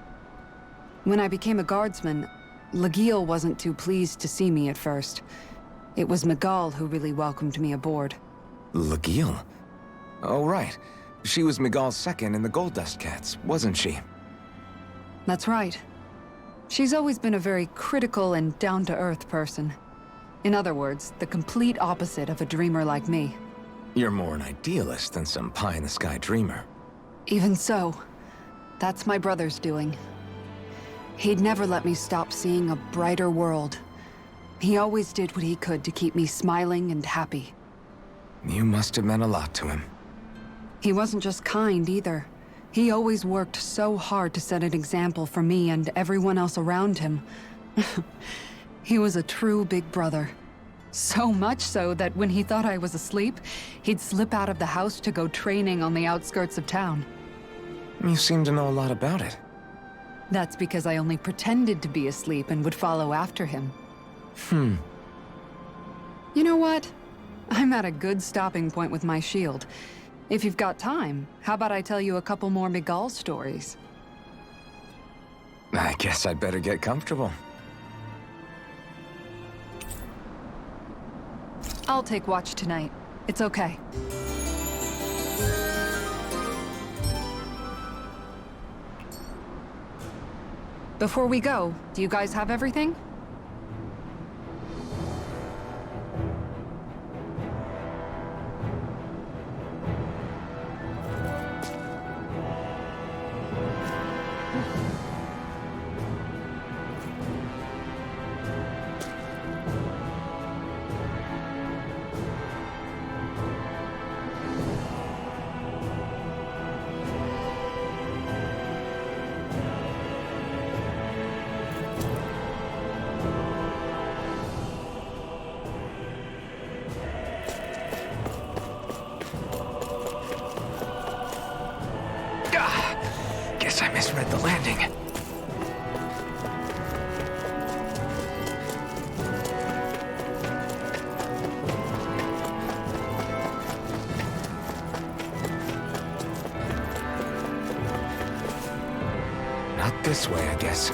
When I became a guardsman, Lagiel wasn't too pleased to see me at first. It was Miguel who really welcomed me aboard. Lagiel? Oh, right. She was Miguel's second in the Gold Dust Cats, wasn't she? That's right. She's always been a very critical and down-to-earth person. In other words, the complete opposite of a dreamer like me. You're more an idealist than some pie-in-the-sky dreamer. Even so, that's my brother's doing. He'd never let me stop seeing a brighter world. He always did what he could to keep me smiling and happy. You must have meant a lot to him. He wasn't just kind, either. He always worked so hard to set an example for me and everyone else around him. He was a true big brother. So much so that when he thought I was asleep, he'd slip out of the house to go training on the outskirts of town. You seem to know a lot about it. That's because I only pretended to be asleep and would follow after him. You know what? I'm at a good stopping point with my shield. If you've got time, how about I tell you a couple more Miguel stories? I guess I'd better get comfortable. I'll take watch tonight. It's okay. Before we go, do you guys have everything? Guess I misread the landing. Not this way, I guess.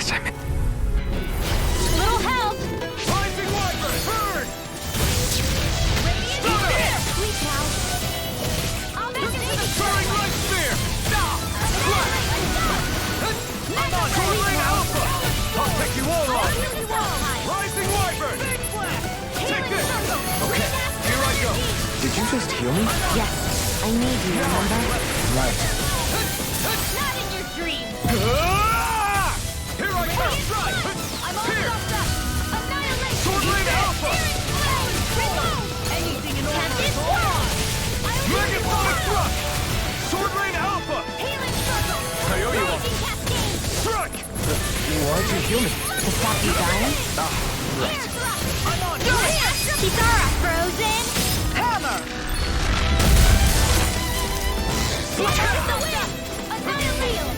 guess I'm in. Little help! Rising Wyvern! Burn! Stop it! Reach out. I'll make it easy. Soaring Light Spear! Stop! I'm on Sword Rain Alpha! I'll take you all on! Rising Wyvern! Take this! Okay, here I go! Did you just heal me? Yes, I need you, remember? Right. Not in your dreams. Ah! Here I come! Strike! I'm all Here! stopped up. Annihilation. Sword Rain Alpha! Remove. Anything in order. This war. Megaphonic Thrust! Sword Rain Alpha! Healing circle. I owe you one. Raging cascade. Strike! Why'd you heal me? To stop you dying? Air thrust. I'm on. Kitara frozen. Hammer! Watch out. The wind. Annihilate.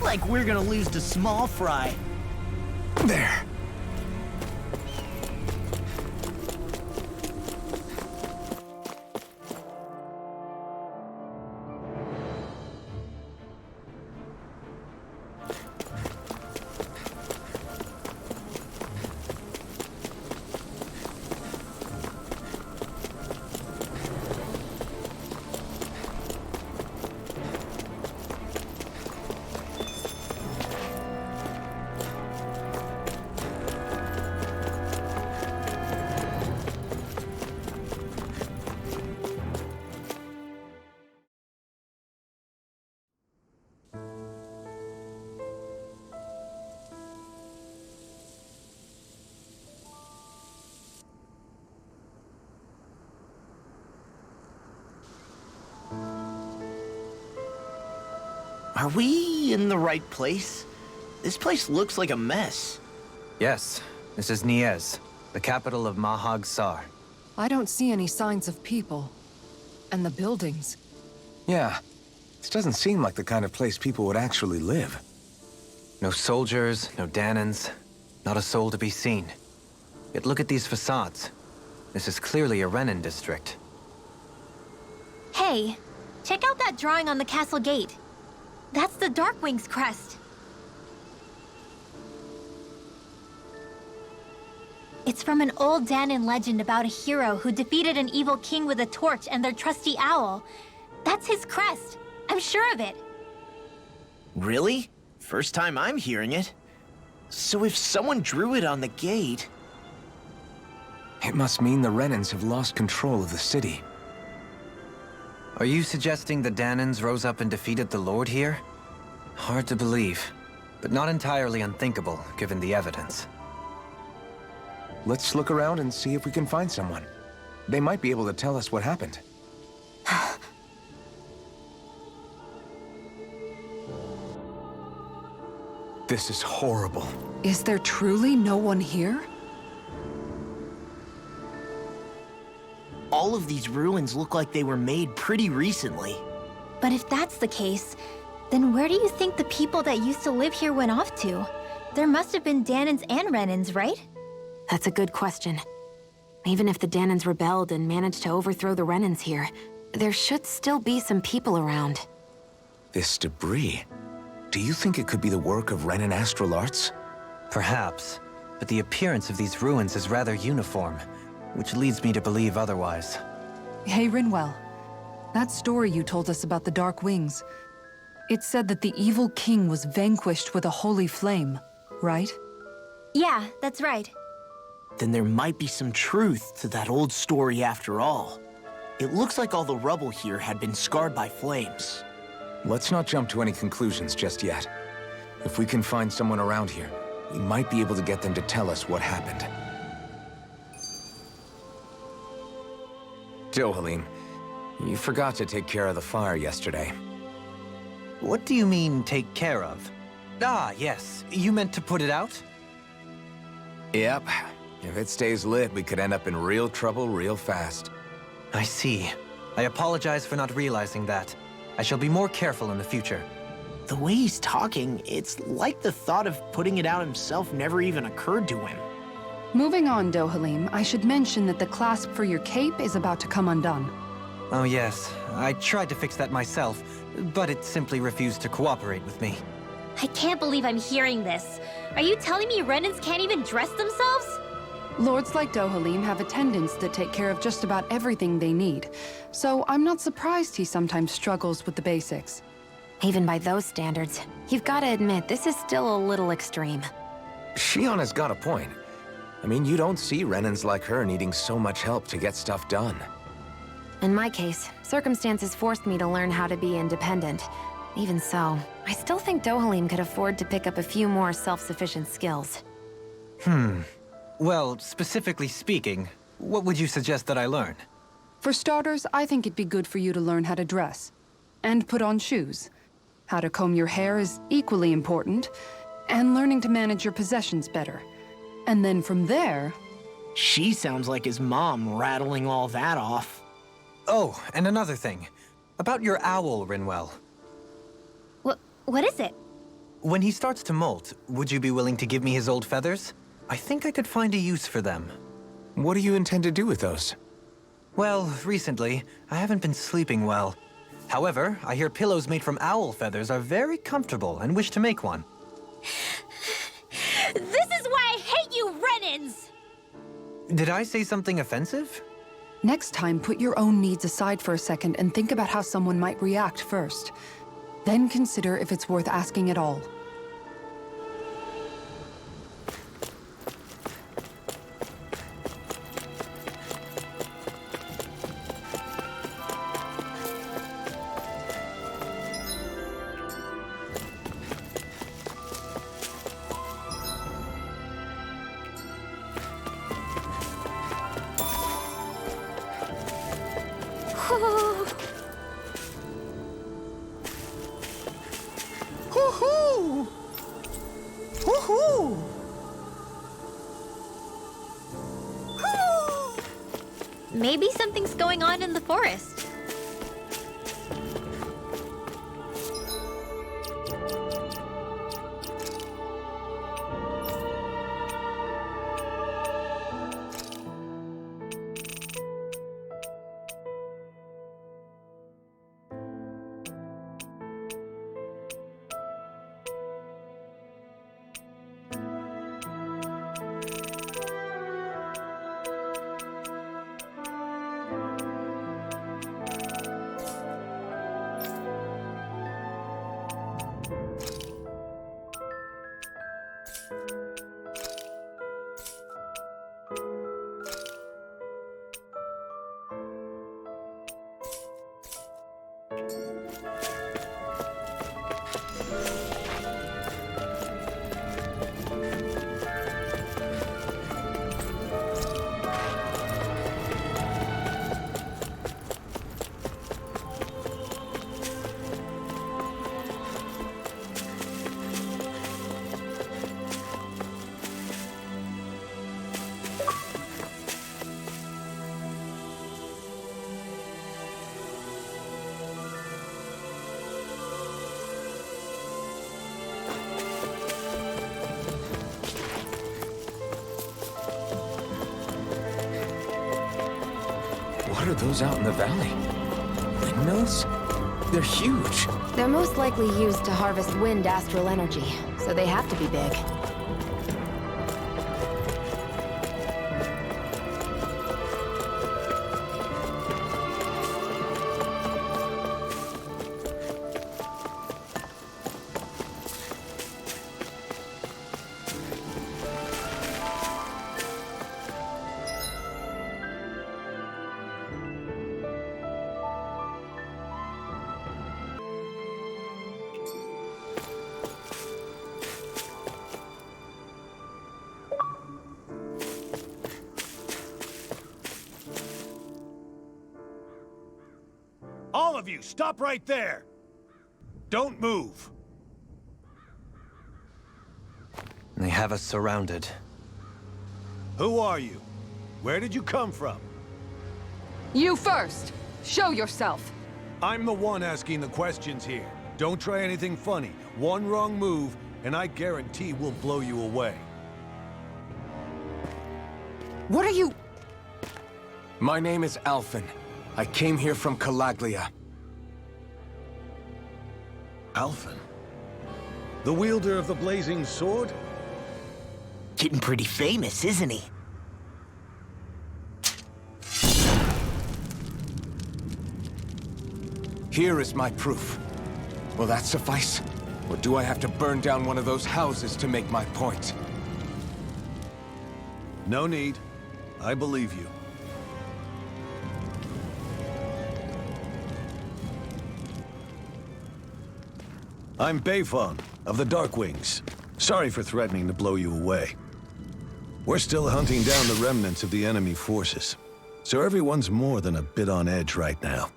Like we're gonna lose to Small Fry. There. Are we in the right place? This place looks like a mess. Yes, this is Niez, the capital of Mahag Sar. I don't see any signs of people. And the buildings. Yeah. This doesn't seem like the kind of place people would actually live. No soldiers, no Danans, not a soul to be seen. Yet look at these facades. This is clearly a Renin district. Hey, check out that drawing on the castle gate. That's the Darkwing's crest. It's from an old Danan legend about a hero who defeated an evil king with a torch and their trusty owl. That's his crest. I'm sure of it. Really? First time I'm hearing it. So if someone drew it on the gate... It must mean the Renins have lost control of the city. Are you suggesting the Danans rose up and defeated the Lord here? Hard to believe, but not entirely unthinkable, given the evidence. Let's look around and see if we can find someone. They might be able to tell us what happened. This is horrible. Is there truly no one here? All of these ruins look like they were made pretty recently. But if that's the case, then where do you think the people that used to live here went off to? There must have been Danans and Renins, right? That's a good question. Even if the Danans rebelled and managed to overthrow the Renins here, there should still be some people around. This debris. Do you think it could be the work of Renin astral arts? Perhaps, but the appearance of these ruins is rather uniform, which leads me to believe otherwise. Hey, Rinwell. That story you told us about the Dark Wings, it said that the evil king was vanquished with a holy flame, right? Yeah, that's right. Then there might be some truth to that old story after all. It looks like all the rubble here had been scarred by flames. Let's not jump to any conclusions just yet. If we can find someone around here, we might be able to get them to tell us what happened. Dohalim, you forgot to take care of the fire yesterday. What do you mean, take care of? Ah, yes. You meant to put it out? Yep. If it stays lit, we could end up in real trouble real fast. I see. I apologize for not realizing that. I shall be more careful in the future. The way he's talking, it's like the thought of putting it out himself never even occurred to him. Moving on, Dohalim, I should mention that the clasp for your cape is about to come undone. Oh yes, I tried to fix that myself, but it simply refused to cooperate with me. I can't believe I'm hearing this. Are you telling me Renans can't even dress themselves? Lords like Dohalim have attendants that take care of just about everything they need, so I'm not surprised he sometimes struggles with the basics. Even by those standards, you've got to admit this is still a little extreme. Shiona's got a point. I mean, you don't see Renans like her needing so much help to get stuff done. In my case, circumstances forced me to learn how to be independent. Even so, I still think Dohalim could afford to pick up a few more self-sufficient skills. Well, specifically speaking, what would you suggest that I learn? For starters, I think it'd be good for you to learn how to dress. And put on shoes. How to comb your hair is equally important. And learning to manage your possessions better. And then from there... She sounds like his mom rattling all that off. Oh, and another thing. About your owl, Rinwell. What is it? When he starts to molt, would you be willing to give me his old feathers? I think I could find a use for them. What do you intend to do with those? Well, recently, I haven't been sleeping well. However, I hear pillows made from owl feathers are very comfortable and wish to make one. This is why I hate you, Renans! Did I say something offensive? Next time, put your own needs aside for a second and think about how someone might react first. Then consider if it's worth asking at all. Woohoo! Woohoo! Maybe something's going on in the forest. What are those out in the valley? Windmills? They're huge. They're most likely used to harvest wind astral energy, so they have to be big. All of you, stop right there! Don't move! They have us surrounded. Who are you? Where did you come from? You first! Show yourself! I'm the one asking the questions here. Don't try anything funny. One wrong move, and I guarantee we'll blow you away. What are you... My name is Alphen. I came here from Calaglia. Alphen? The wielder of the blazing sword? Getting pretty famous, isn't he? Here is my proof. Will that suffice? Or do I have to burn down one of those houses to make my point? No need. I believe you. I'm Beifong, of the Darkwings. Sorry for threatening to blow you away. We're still hunting down the remnants of the enemy forces, so everyone's more than a bit on edge right now.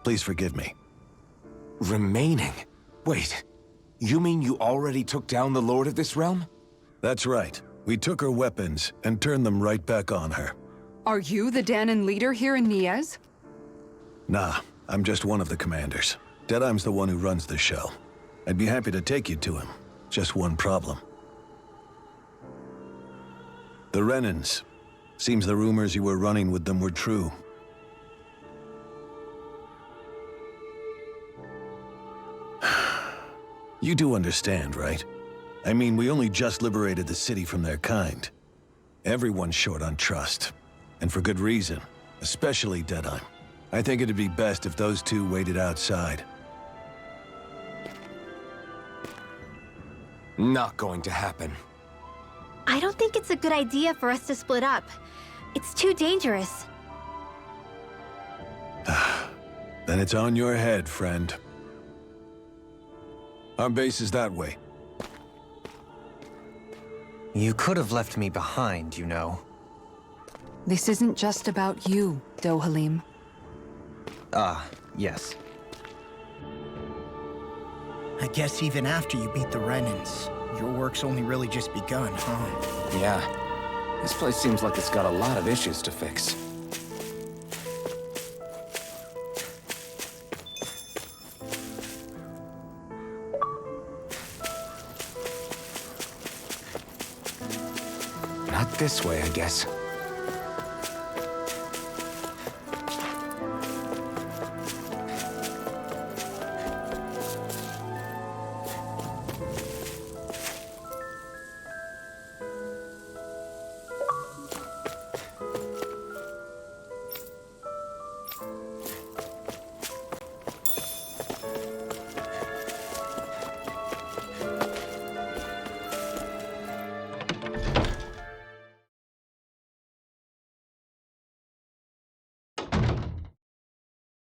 Please forgive me. Remaining? Wait, you mean you already took down the Lord of this realm? That's right. We took her weapons and turned them right back on her. Are you the Danon leader here in Niez? Nah, I'm just one of the commanders. Deadheim's the one who runs the show. I'd be happy to take you to him. Just one problem. The Renans. Seems the rumors you were running with them were true. You do understand, right? I mean, we only just liberated the city from their kind. Everyone's short on trust. And for good reason. Especially Deadheim. I think it'd be best if those two waited outside. Not going to happen. I don't think it's a good idea for us to split up. It's too dangerous. Then it's on your head, friend. Our base is that way. You could have left me behind, you know. This isn't just about you, Dohalim. Ah, yes. I guess even after you beat the Renans, your work's only really just begun, huh? Yeah. This place seems like it's got a lot of issues to fix. Not this way, I guess.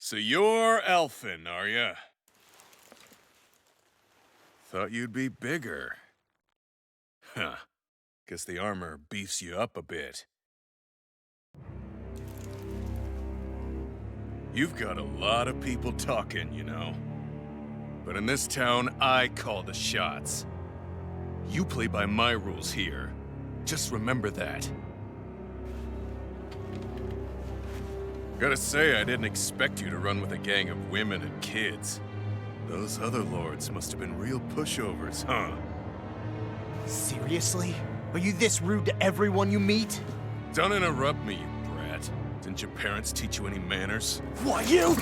So you're Alphen, are ya? Thought you'd be bigger. Huh. Guess the armor beefs you up a bit. You've got a lot of people talking, you know. But in this town, I call the shots. You play by my rules here. Just remember that. Gotta say, I didn't expect you to run with a gang of women and kids. Those other lords must have been real pushovers, huh? Seriously? Are you this rude to everyone you meet? Don't interrupt me, you brat. Didn't your parents teach you any manners? What, you?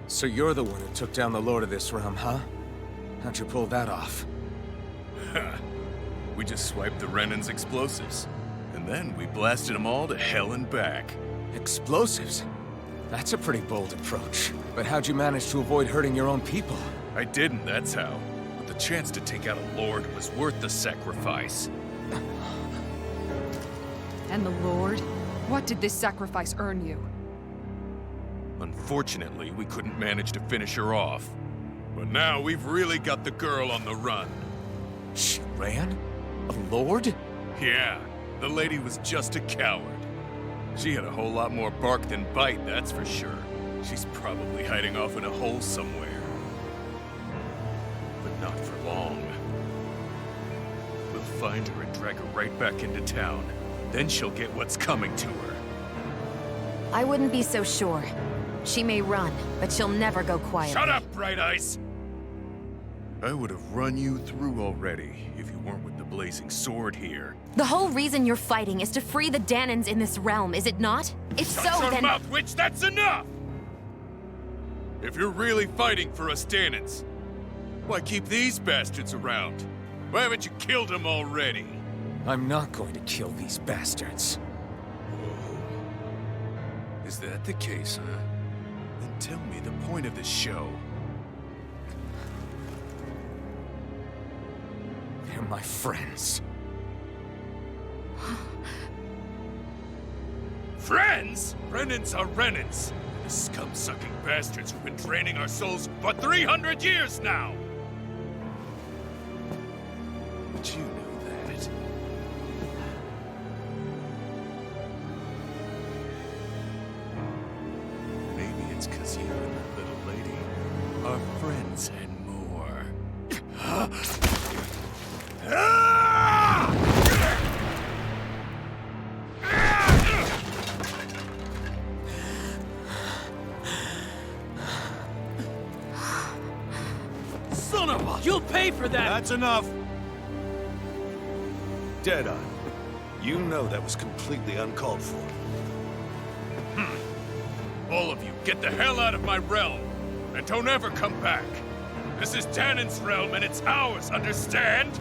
So you're the one who took down the Lord of this realm, huh? How'd you pull that off? We just swiped the Renan's explosives. And then we blasted them all to hell and back. Explosives? That's a pretty bold approach. But how'd you manage to avoid hurting your own people? I didn't, that's how. But the chance to take out a lord was worth the sacrifice. And the Lord? What did this sacrifice earn you? Unfortunately, we couldn't manage to finish her off. But now we've really got the girl on the run. She ran? A lord? Yeah, the lady was just a coward. She had a whole lot more bark than bite, that's for sure. She's probably hiding off in a hole somewhere. But not for long. We'll find her and drag her right back into town. Then she'll get what's coming to her. I wouldn't be so sure. She may run, but she'll never go quiet. Shut up, Bright Ice! I would have run you through already if you weren't with the blazing sword here. The whole reason you're fighting is to free the Danons in this realm, is it not? If so, Shut your then... mouth, witch! That's enough! If you're really fighting for us Danons, why keep these bastards around? Why haven't you killed them already? I'm not going to kill these bastards. Is that the case, huh? Then tell me the point of the show. They're my friends. Friends? Renans are Renans. The scum-sucking bastards who've been draining our souls for 300 years now! But you know that. Maybe it's 'cause you and that little lady are friends and more. Son of a... You'll pay for that! That's enough! Deadeye, you know that was completely uncalled for. All of you, get the hell out of my realm! And don't ever come back! This is Danon's realm and it's ours, understand?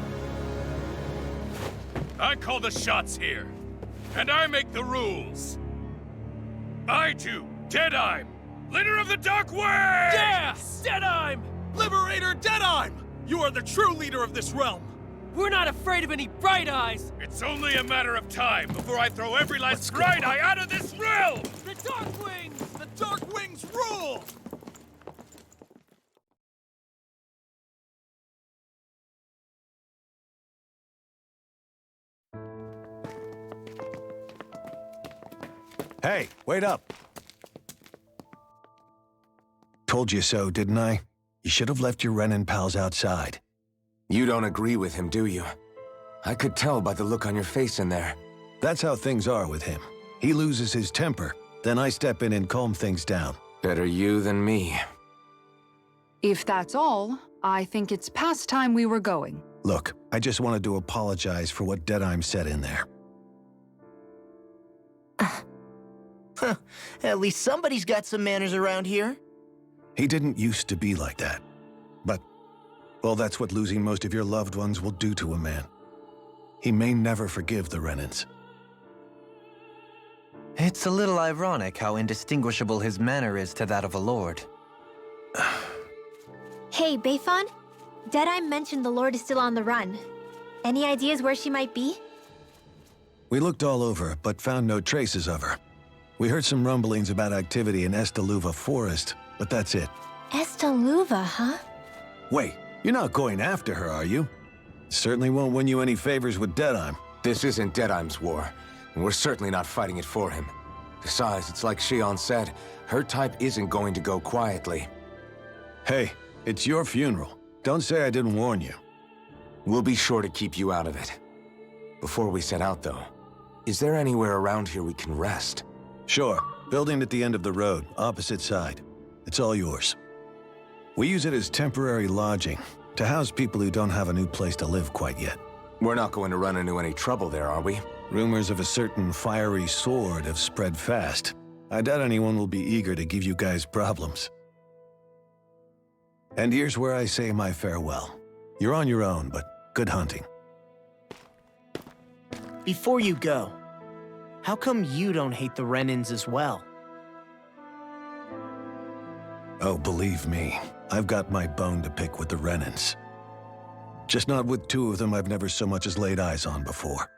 I call the shots here. And I make the rules. I do, Deadeye, leader of the Dark Wings! Yeah! Deadeye! Liberator Deadeye! You are the true leader of this realm! We're not afraid of any Bright Eyes! It's only a matter of time before I throw every last Bright Eye out of this realm! The Dark Wings! The Dark Wings rule! Hey, wait up! Told you so, didn't I? You should have left your Renin pals outside. You don't agree with him, do you? I could tell by the look on your face in there. That's how things are with him. He loses his temper, then I step in and calm things down. Better you than me. If that's all, I think it's past time we were going. Look, I just wanted to apologize for what Deadeye said in there. At least somebody's got some manners around here. He didn't used to be like that. But, well, that's what losing most of your loved ones will do to a man. He may never forgive the Renins. It's a little ironic how indistinguishable his manner is to that of a lord. Hey, Bayfon? Deadeye mentioned the Lord is still on the run. Any ideas where she might be? We looked all over, but found no traces of her. We heard some rumblings about activity in Estaluva Forest, but that's it. Estaluva, huh? Wait, you're not going after her, are you? Certainly won't win you any favors with Deadeye. This isn't Deadeye's war, and we're certainly not fighting it for him. Besides, it's like Shion said, her type isn't going to go quietly. Hey, it's your funeral. Don't say I didn't warn you. We'll be sure to keep you out of it. Before we set out, though, is there anywhere around here we can rest? Sure. Building at the end of the road, opposite side. It's all yours. We use it as temporary lodging, to house people who don't have a new place to live quite yet. We're not going to run into any trouble there, are we? Rumors of a certain fiery sword have spread fast. I doubt anyone will be eager to give you guys problems. And here's where I say my farewell. You're on your own, but good hunting. Before you go, how come you don't hate the Renins as well? Oh, believe me, I've got my bone to pick with the Renins. Just not with two of them I've never so much as laid eyes on before.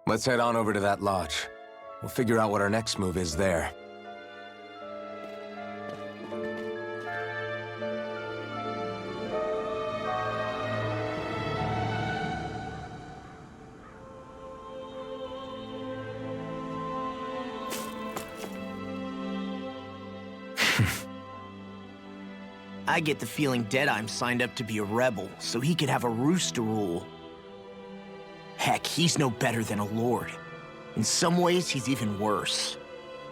Let's head on over to that lodge. We'll figure out what our next move is there. I get the feeling Deadeye's signed up to be a rebel, so he could have a roost to rule. Heck, he's no better than a lord. In some ways, he's even worse.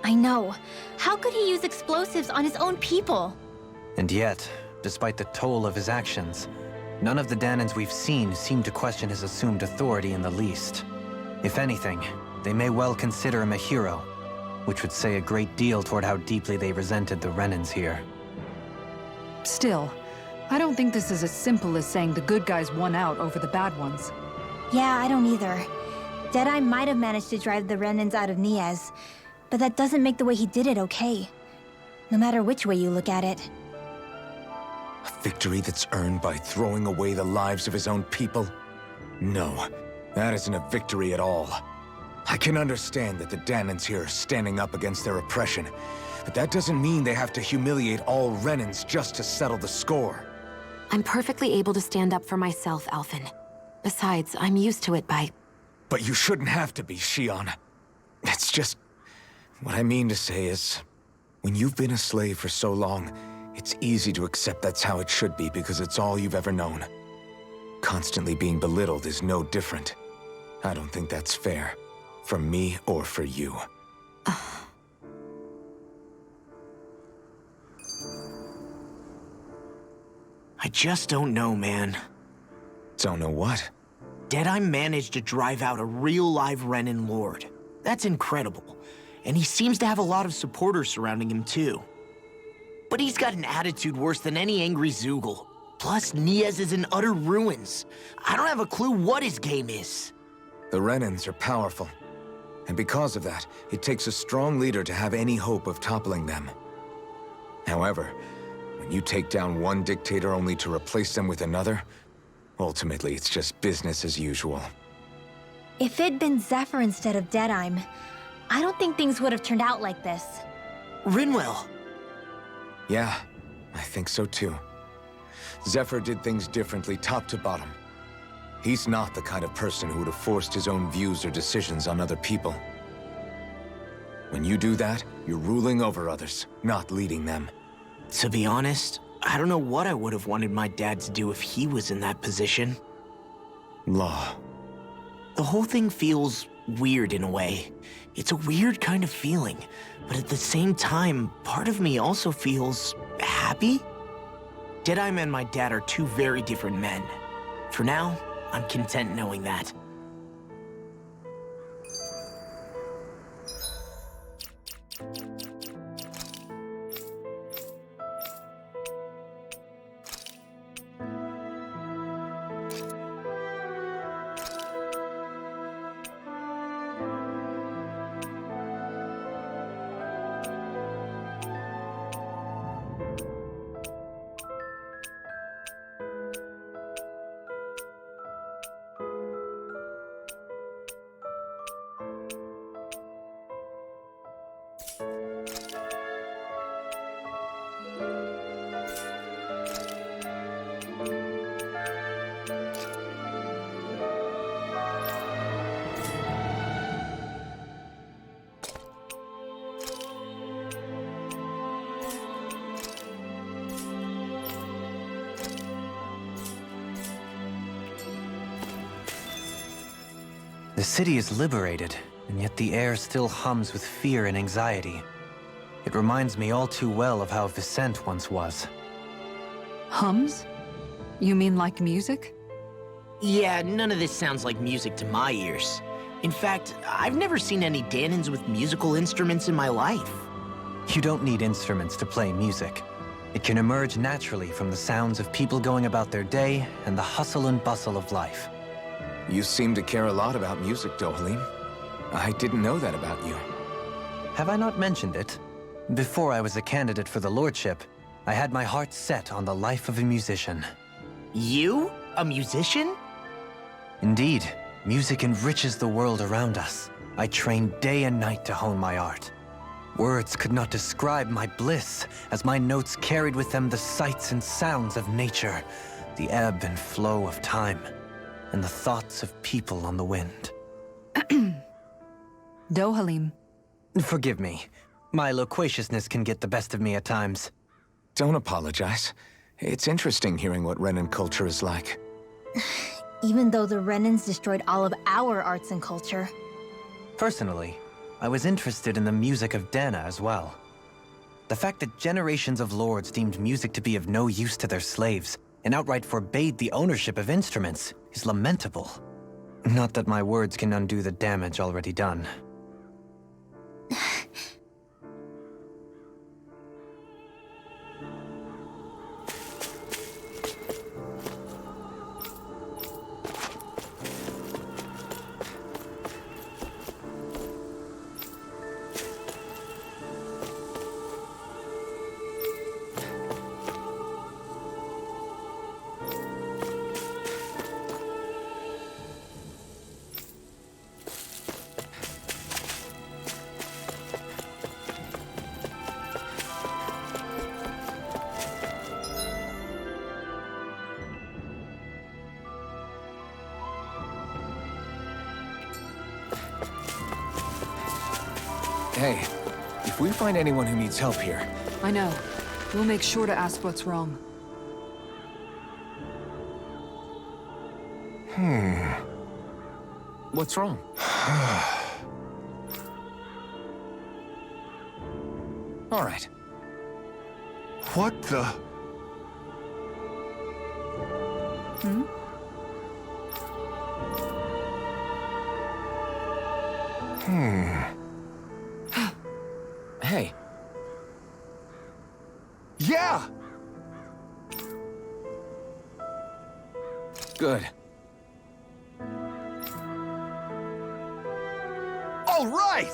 I know. How could he use explosives on his own people? And yet, despite the toll of his actions, none of the Danans we've seen seem to question his assumed authority in the least. If anything, they may well consider him a hero, which would say a great deal toward how deeply they resented the Renans here. Still, I don't think this is as simple as saying the good guys won out over the bad ones. Yeah, I don't either. Deadeye might have managed to drive the Renans out of Niaz, but that doesn't make the way he did it okay. No matter which way you look at it. A victory that's earned by throwing away the lives of his own people? No, that isn't a victory at all. I can understand that the Danans here are standing up against their oppression, but that doesn't mean they have to humiliate all Renans just to settle the score. I'm perfectly able to stand up for myself, Alphen. Besides, I'm used to it by... But you shouldn't have to be, Shion. It's just... What I mean to say is, when you've been a slave for so long, it's easy to accept that's how it should be because it's all you've ever known. Constantly being belittled is no different. I don't think that's fair. For me or for you. I just don't know, man. Don't know what? Deadeye managed to drive out a real live Renan Lord. That's incredible. And he seems to have a lot of supporters surrounding him, too. But he's got an attitude worse than any angry Zoogle. Plus, Niaz is in utter ruins. I don't have a clue what his game is. The Renans are powerful. And because of that, it takes a strong leader to have any hope of toppling them. However, when you take down one dictator only to replace them with another, ultimately it's just business as usual. If it'd been Zephyr instead of Deadeye, I don't think things would have turned out like this. Rinwell! Yeah, I think so too. Zephyr did things differently top to bottom. He's not the kind of person who would have forced his own views or decisions on other people. When you do that, you're ruling over others, not leading them. To be honest, I don't know what I would have wanted my dad to do if he was in that position. Law. The whole thing feels weird in a way. It's a weird kind of feeling, but at the same time, part of me also feels happy. Deadeye and my dad are two very different men. For now, I'm content knowing that. The city is liberated, and yet the air still hums with fear and anxiety. It reminds me all too well of how Vicente once was. Hums? You mean like music? Yeah, none of this sounds like music to my ears. In fact, I've never seen any Danans with musical instruments in my life. You don't need instruments to play music. It can emerge naturally from the sounds of people going about their day and the hustle and bustle of life. You seem to care a lot about music, Dohalim. I didn't know that about you. Have I not mentioned it? Before I was a candidate for the lordship, I had my heart set on the life of a musician. You? A musician? Indeed, music enriches the world around us. I trained day and night to hone my art. Words could not describe my bliss, as my notes carried with them the sights and sounds of nature, the ebb and flow of time, and the thoughts of people on the wind. Dohalim. Forgive me. My loquaciousness can get the best of me at times. Don't apologize. It's interesting hearing what Renan culture is like. Even though the Renans destroyed all of our arts and culture. Personally, I was interested in the music of Dana as well. The fact that generations of lords deemed music to be of no use to their slaves and outright forbade the ownership of instruments is lamentable. Not that my words can undo the damage already done. Hey, if we find anyone who needs help here... I know. We'll make sure to ask what's wrong. What's wrong? All right. What the? Hey. Yeah! Good. All right!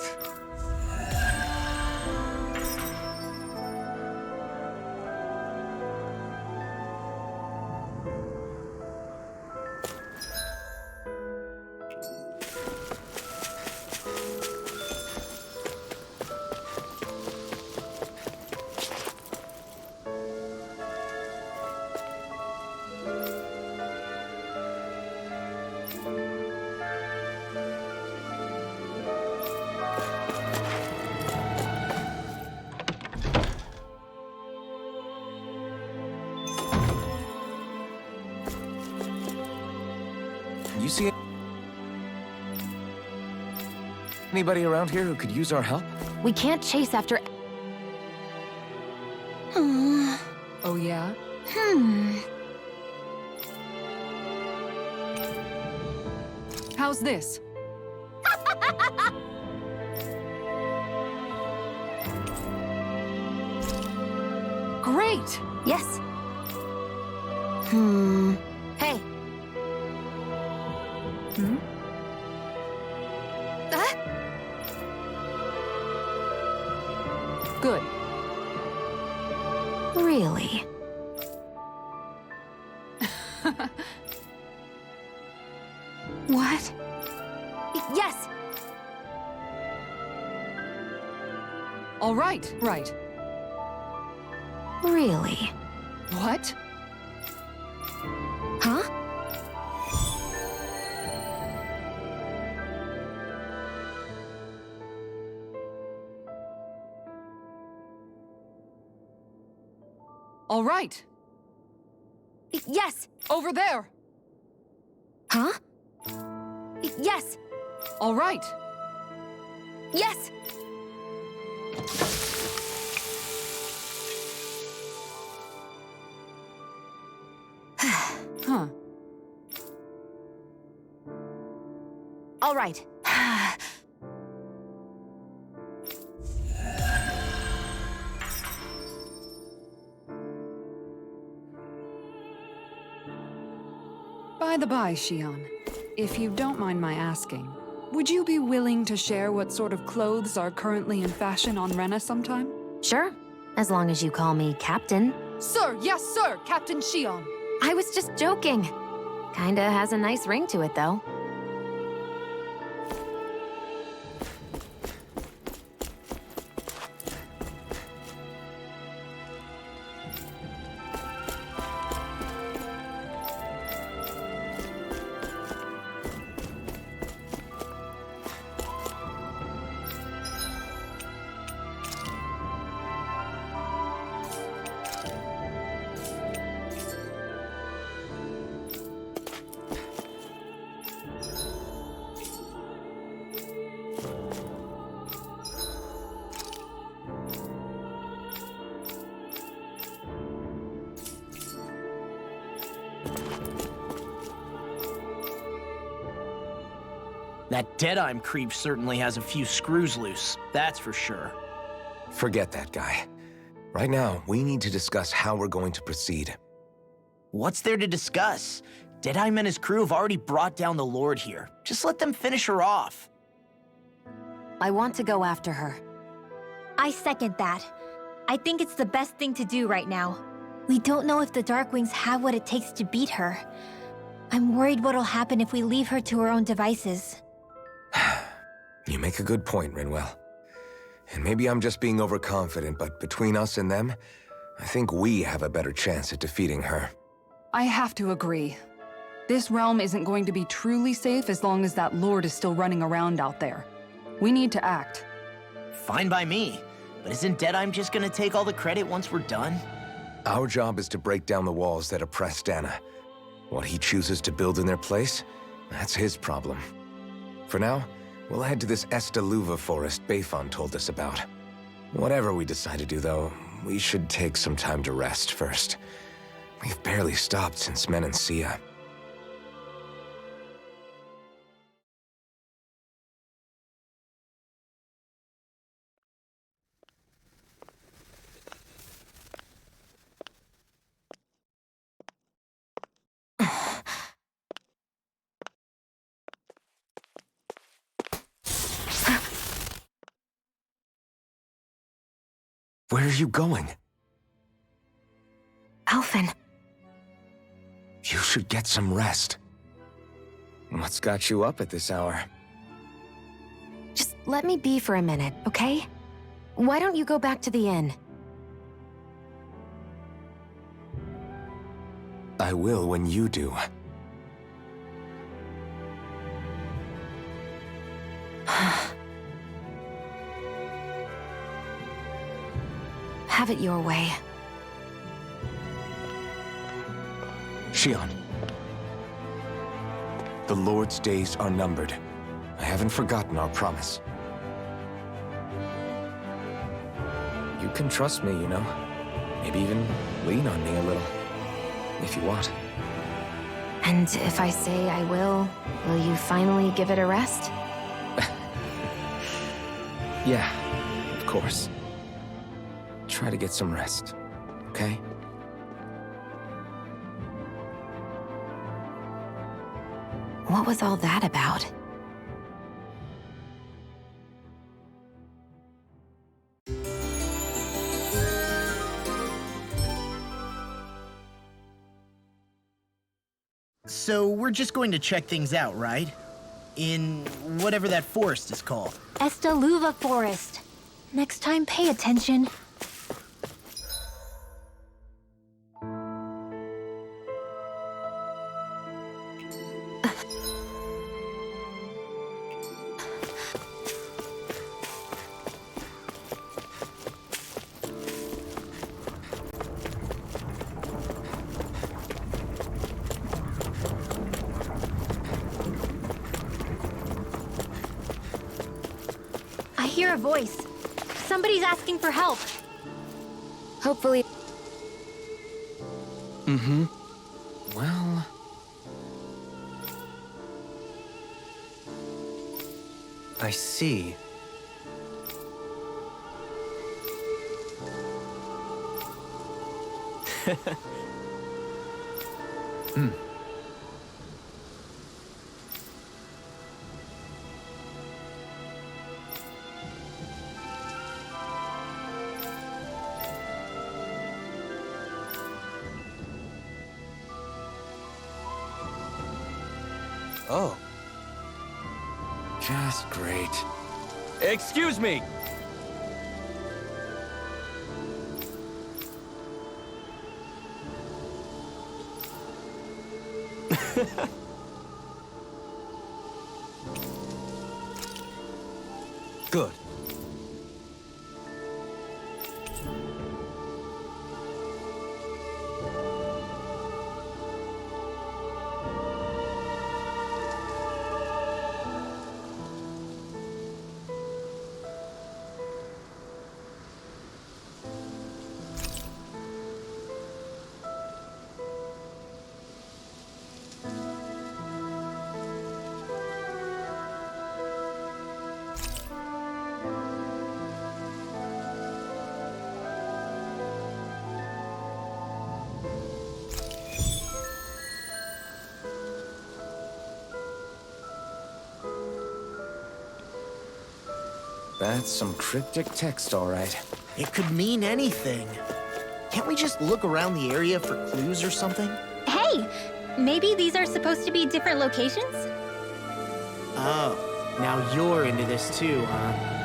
You see anybody around here who could use our help? We can't chase after... Oh yeah? How's this? Great! Yes. Hey. Good. Really? What? Yes! All right, right. Really? What? Huh? All right. Yes! Over there. Huh? Yes! All right. Yes! Huh. All right. By the by, Shion, if you don't mind my asking, would you be willing to share what sort of clothes are currently in fashion on Rena sometime? Sure. As long as you call me Captain. Sir, yes, sir, Captain Shion. I was just joking. Kinda has a nice ring to it, though. That Deadeye creep certainly has a few screws loose, that's for sure. Forget that guy. Right now, we need to discuss how we're going to proceed. What's there to discuss? Deadeye and his crew have already brought down the Lord here. Just let them finish her off. I want to go after her. I second that. I think it's the best thing to do right now. We don't know if the Darkwings have what it takes to beat her. I'm worried what'll happen if we leave her to her own devices. You make a good point, Rinwell. And maybe I'm just being overconfident, but between us and them, I think we have a better chance at defeating her. I have to agree. This realm isn't going to be truly safe as long as that Lord is still running around out there. We need to act. Fine by me. But isn't Deadeye just gonna take all the credit once we're done? Our job is to break down the walls that oppress Dana. What he chooses to build in their place, that's his problem. For now, we'll head to this Estaluva forest Bayfon told us about. Whatever we decide to do, though, we should take some time to rest first. We've barely stopped since Menancia. Where are you going? Alphen. You should get some rest. What's got you up at this hour? Just let me be for a minute, okay? Why don't you go back to the inn? I will when you do. Have it your way. Shion. The Lord's days are numbered. I haven't forgotten our promise. You can trust me, you know. Maybe even lean on me a little. If you want. And if I say I will you finally give it a rest? Yeah, of course. Try to get some rest, okay? What was all that about? So we're just going to check things out, right? In whatever that forest is called. Estaluva Forest. Next time, pay attention. I hear a voice. Somebody's asking for help. Hopefully... Mm-hmm. Well... I see. Hmm. Oh. Just great. Excuse me! Good. That's some cryptic text, all right. It could mean anything. Can't we just look around the area for clues or something? Hey, maybe these are supposed to be different locations? Oh, now you're into this too, huh?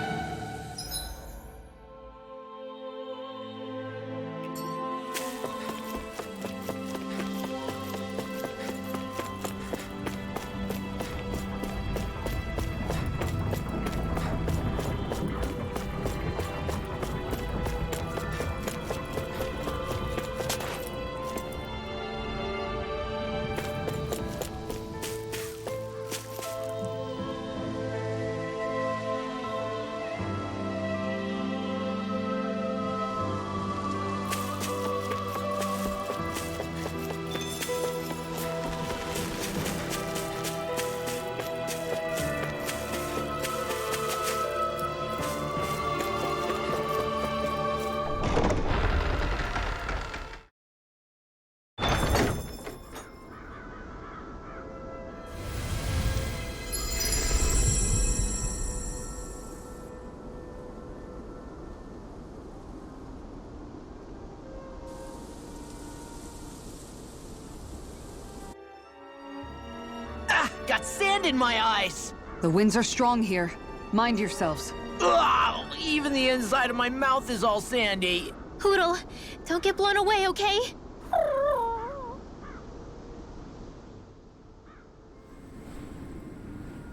Got sand in my eyes! The winds are strong here. Mind yourselves. Ugh, even the inside of my mouth is all sandy. Hootle, don't get blown away, okay?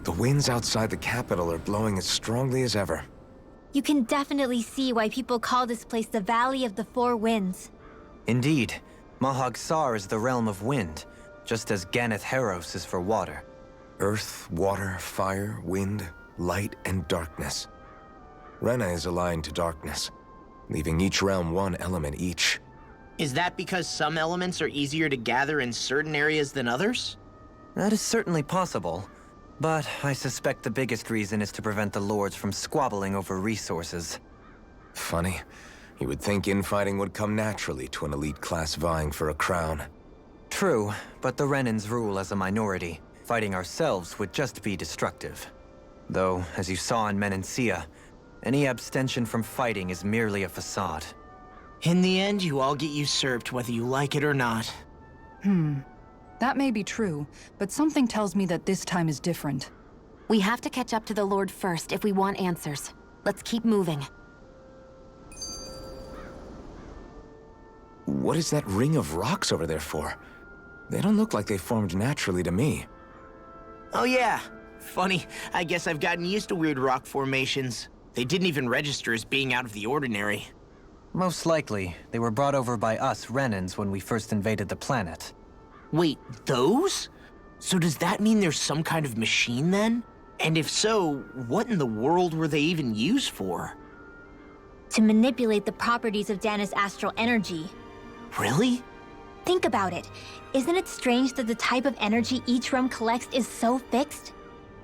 The winds outside the capital are blowing as strongly as ever. You can definitely see why people call this place the Valley of the Four Winds. Indeed, Mahag Sar is the realm of wind, just as Ganeth Heros is for water. Earth, water, fire, wind, light, and darkness. Rena is aligned to darkness, leaving each realm one element each. Is that because some elements are easier to gather in certain areas than others? That is certainly possible, but I suspect the biggest reason is to prevent the lords from squabbling over resources. Funny. You would think infighting would come naturally to an elite class vying for a crown. True, but the Renans rule as a minority. Fighting ourselves would just be destructive. Though, as you saw in Menancia, any abstention from fighting is merely a facade. In the end, you all get usurped whether you like it or not. That may be true, but something tells me that this time is different. We have to catch up to the Lord first if we want answers. Let's keep moving. What is that ring of rocks over there for? They don't look like they formed naturally to me. Oh yeah. Funny, I guess I've gotten used to weird rock formations. They didn't even register as being out of the ordinary. Most likely, they were brought over by us Renans when we first invaded the planet. Wait, those? So does that mean there's some kind of machine then? And if so, what in the world were they even used for? To manipulate the properties of Dana's astral energy. Really? Think about it. Isn't it strange that the type of energy each realm collects is so fixed?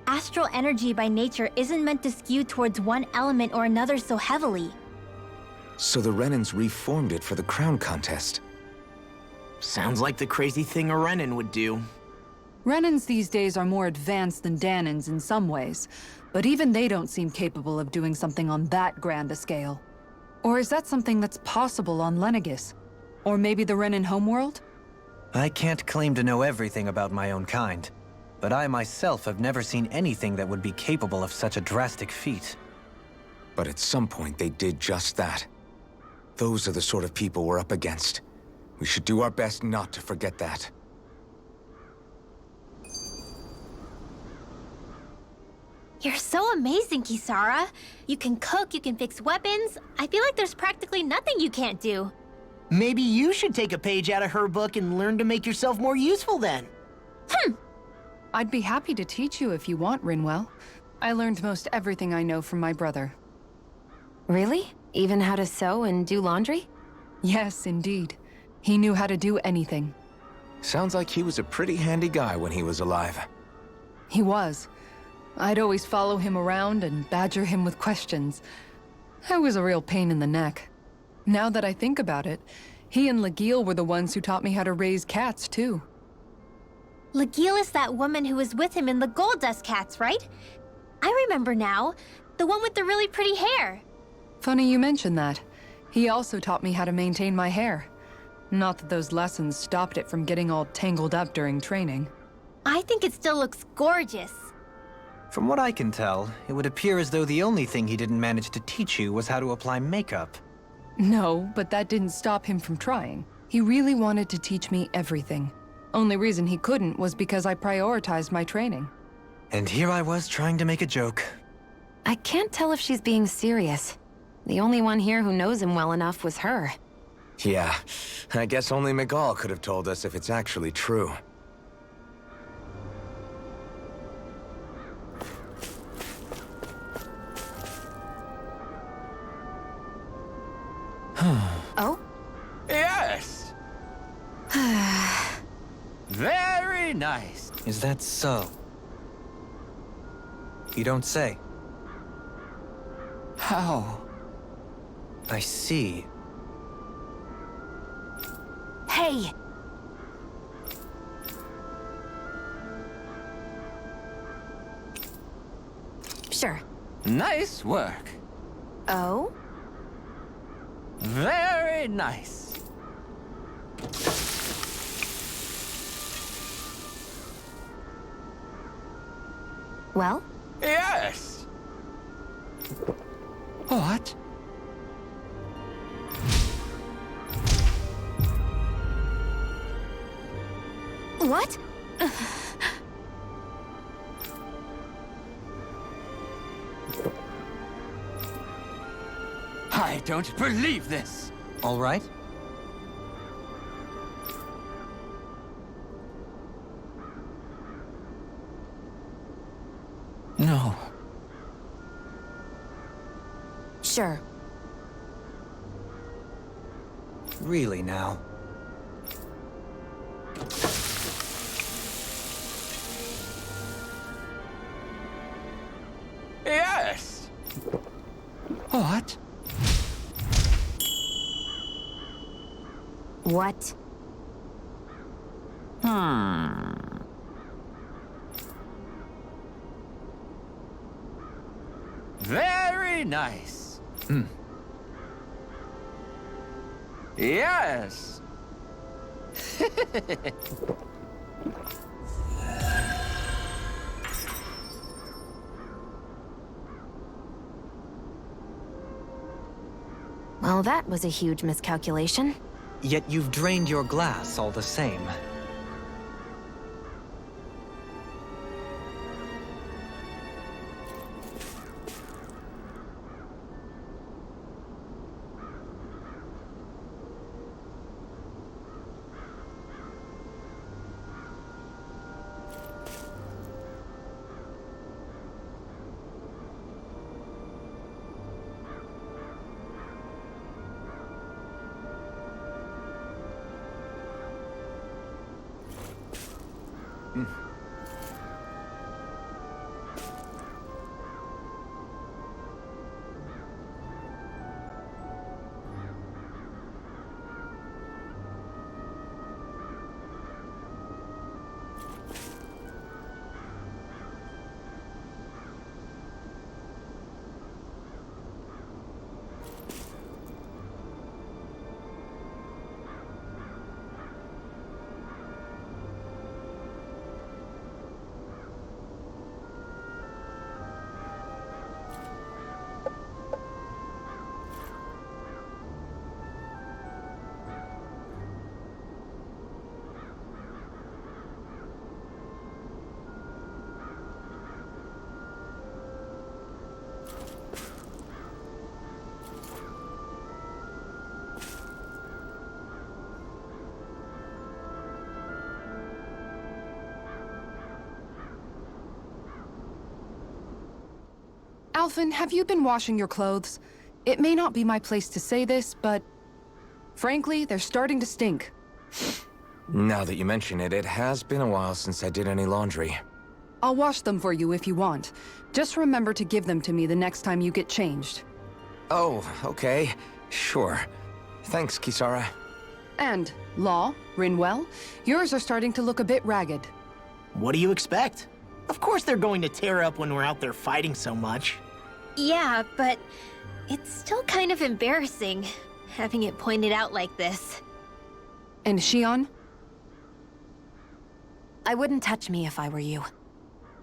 Astral energy by nature isn't meant to skew towards one element or another so heavily. So the Renans reformed it for the crown contest. Sounds like the crazy thing a Renan would do. Renans these days are more advanced than Danans in some ways, but even they don't seem capable of doing something on that grand a scale. Or is that something that's possible on Lenegis? Or maybe the Renan homeworld? I can't claim to know everything about my own kind, but I myself have never seen anything that would be capable of such a drastic feat. But at some point they did just that. Those are the sort of people we're up against. We should do our best not to forget that. You're so amazing, Kisara. You can cook, you can fix weapons. I feel like there's practically nothing you can't do. Maybe you should take a page out of her book and learn to make yourself more useful then. I'd be happy to teach you if you want, Rinwell. I learned most everything I know from my brother. Really? Even how to sew and do laundry? Yes, indeed. He knew how to do anything. Sounds like he was a pretty handy guy when he was alive. He was. I'd always follow him around and badger him with questions. I was a real pain in the neck. Now that I think about it, he and Legil were the ones who taught me how to raise cats, too. Legil is that woman who was with him in the Gold Dust Cats, right? I remember now. The one with the really pretty hair. Funny you mention that. He also taught me how to maintain my hair. Not that those lessons stopped it from getting all tangled up during training. I think it still looks gorgeous. From what I can tell, it would appear as though the only thing he didn't manage to teach you was how to apply makeup. No, but that didn't stop him from trying. He really wanted to teach me everything. Only reason he couldn't was because I prioritized my training. And here I was trying to make a joke. I can't tell if she's being serious. The only one here who knows him well enough was her. Yeah, I guess only Miguel could have told us if it's actually true. Oh? Yes! Very nice. Is that so? You don't say. How? I see. Hey! Sure. Nice work. Oh? Very nice. Well? Yes! What? What? I don't believe this. All right. No. Sure. Really now. Yes! What? What? Very nice. Yes! Well, that was a huge miscalculation. Yet you've drained your glass all the same. Alphen, have you been washing your clothes? It may not be my place to say this, but frankly, they're starting to stink. Now that you mention it, it has been a while since I did any laundry. I'll wash them for you if you want. Just remember to give them to me the next time you get changed. Oh, okay. Sure. Thanks, Kisara. And, Law, Rinwell, yours are starting to look a bit ragged. What do you expect? Of course they're going to tear up when we're out there fighting so much. Yeah, but it's still kind of embarrassing, having it pointed out like this. And Shion? I wouldn't touch me if I were you.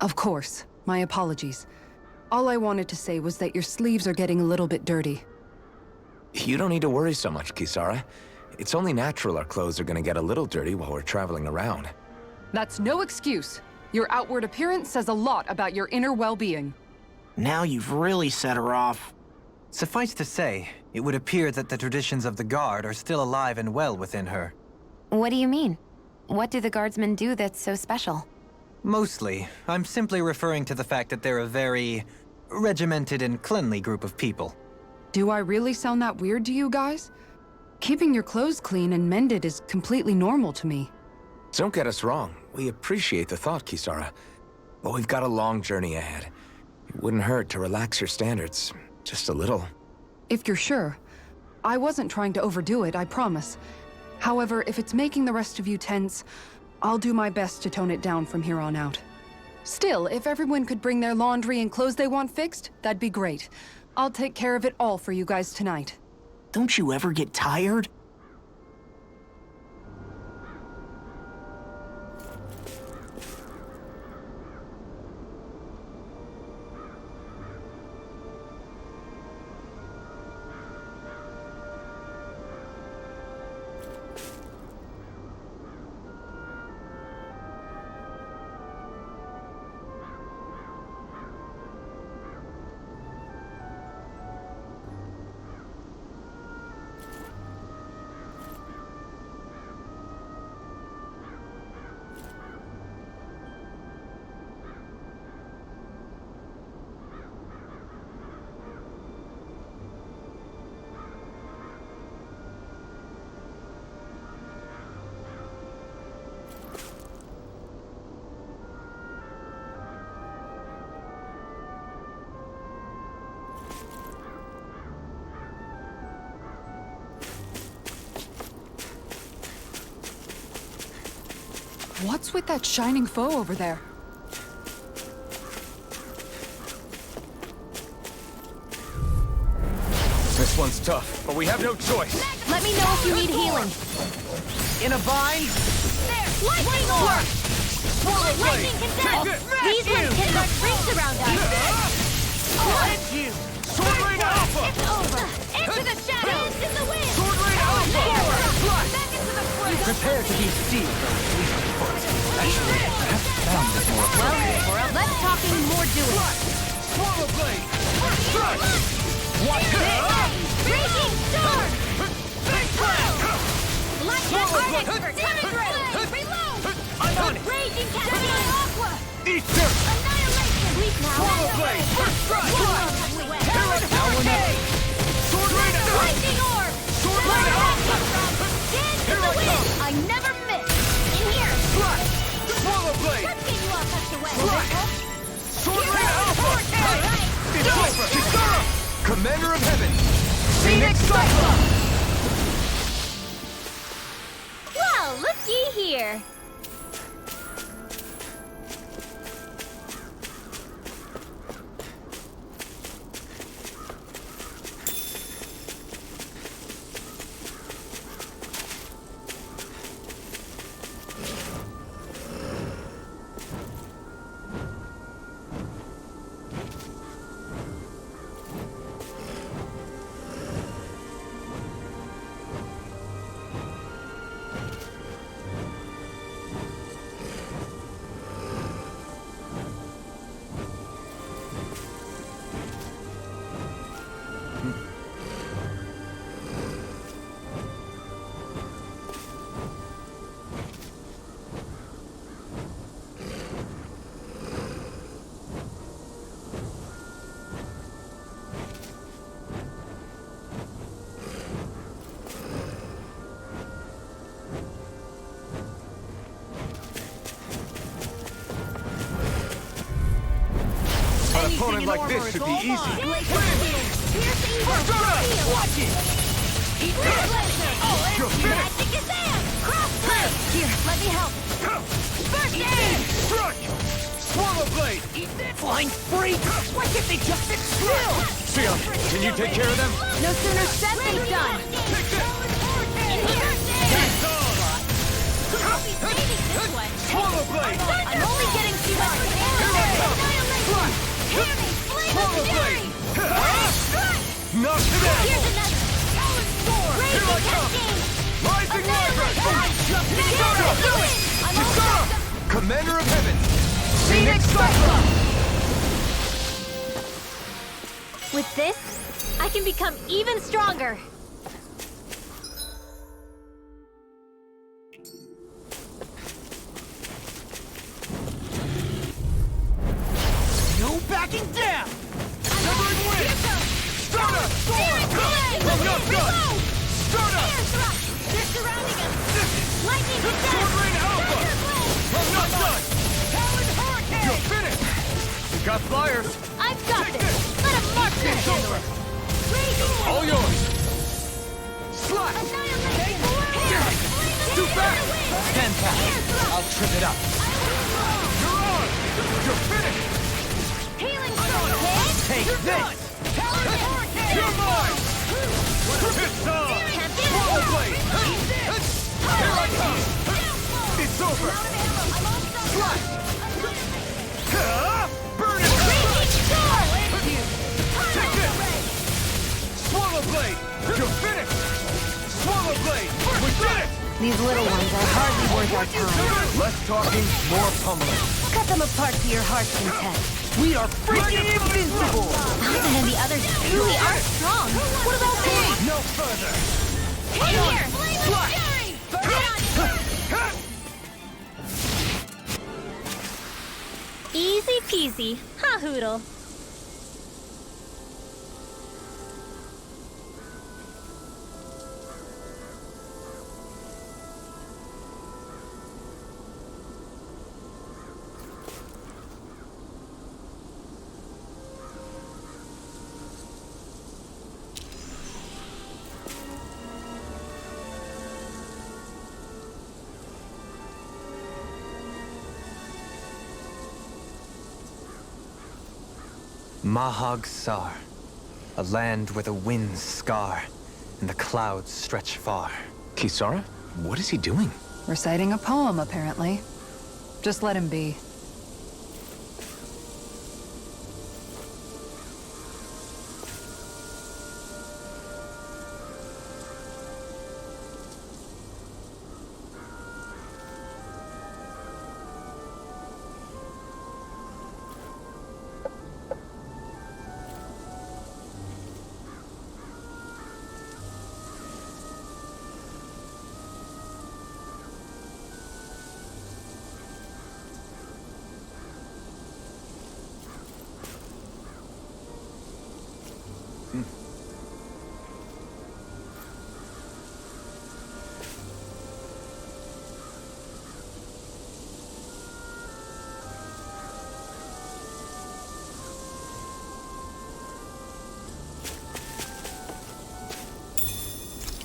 Of course. My apologies. All I wanted to say was that your sleeves are getting a little bit dirty. You don't need to worry so much, Kisara. It's only natural our clothes are gonna get a little dirty while we're traveling around. That's no excuse. Your outward appearance says a lot about your inner well-being. Now you've really set her off. Suffice to say, it would appear that the traditions of the Guard are still alive and well within her. What do you mean? What do the guardsmen do that's so special? Mostly, I'm simply referring to the fact that they're a very regimented and cleanly group of people. Do I really sound that weird to you guys? Keeping your clothes clean and mended is completely normal to me. Don't get us wrong. We appreciate the thought, Kisara. But we've got a long journey ahead. It wouldn't hurt to relax your standards. Just a little. If you're sure. I wasn't trying to overdo it, I promise. However, if it's making the rest of you tense, I'll do my best to tone it down from here on out. Still, if everyone could bring their laundry and clothes they want fixed, that'd be great. I'll take care of it all for you guys tonight. Don't you ever get tired? What's with that shining foe over there? This one's tough, but we have no choice. Let me know if you need healing. In a bind? There! Lightning orb! Lightning condensed! These ones cannot reach around us! Hit you! Sword Rain Alpha! It's over! Into the shadows! In the wind! Sword Rain Alpha! Back into the fray! Prepare to be sealed on the fleet foot. Actually, perhaps found is more appropriate. Well, less talking, more doing. Swallow Blade! First strike! Watch this! Raging storm! Big Blast! Lightning expert! Disintegrate! Reload! I'm on it! Raging Cascade Aqua! Easter! Annihilation! Weak now! Swallow Blade! First strike! Hurricane! Sword Rain Alpha! Lightning orb! Sword Rain Alpha! Dance in Here the I wind! come! I never miss! In here! Slash! Swallow Blade! Let's get you all tucked away! Sword Rain Alpha! It's over! Kisara! Commander of Heaven! Phoenix Cyclops! Well, looky here! An opponent like this should be easy. Watch it! You're Magic Kazam! Crossblade! Here, let me help. First aid! Struck! Swallow blade! Flying freak! Why can't they just sit still? Sion, can you take care of them? No sooner said than done. Take this! In here! Hands on! I'll be saving this one. Swallow blade! I'm only getting too much. Strike! Hear me! Flame of Swallow fury! blade! Strike! Knock it out! Here's another. Talon sword! Here I come! Rising Wyvern! I'm all set. Commander of Heaven! Phoenix Cyclops! With this, I can become even stronger. No backing down! Severing wind! Start up! Searing blade! I'm not done! Start up! Air thrust! They're surrounding us! Lightning Sword attack! Rain Alpha! I'm not done! Talon hurricane! You're finished! We got flyers! I've got this! Let him mark this! It's over! Raging All yours! Slash! annihilation! Too fast! Stand back. I'll trip it up. You're on! You're finished! Healing sword! Take You're this! done! You're mine! It's on! Swallow blade! Here I come! It's over! Slash! Burn it! Take this! Swallow blade! You're finished! Swallow blade! We did it! These little ones are hardly worth our time. Less talking, more pummeling. Cut them apart to your heart's content. We are freaking invincible! Nathan and the others truly are strong. What about me? No further! Here! Flame of fury! Easy peasy. Ha hoodle. Mahag Sar, a land where the winds scar and the clouds stretch far. Kisara? What is he doing? Reciting a poem, apparently. Just let him be.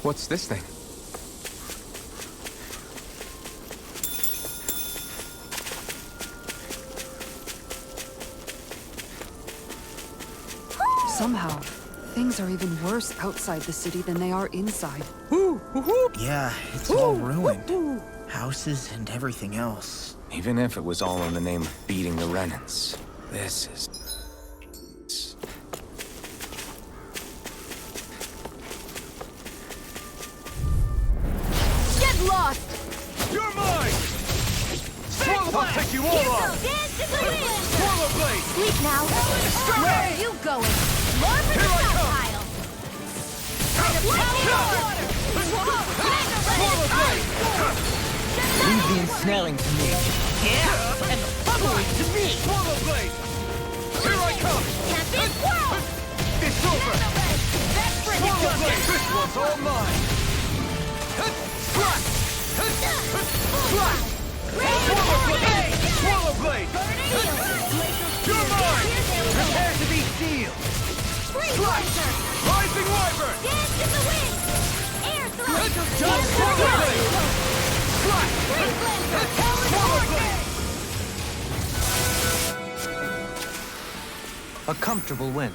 What's this thing? Somehow, things are even worse outside the city than they are inside. Yeah, it's all ruined. Houses and everything else. Even if it was all in the name of beating the Renans, this is... Get lost! You're mine! Swallow! I'll take you all on! Dance to the wind! Swallow blade! Sleep now. Where are you going? More for the Here I south come. pile. Lightning Swallow blade! Leave the ensnaring to me. Yeah, and the pummeling to me! Swallow blade! Here I come! Tempest whirl! It's over! That's for the Swallow blade! gunner! This one's all mine! Slash! Slash! Swallow blade! Swallow blade! You're mine! Prepare to be sealed! Freeze Lancer! Rising Wyvern! Dance to the wind! A comfortable win.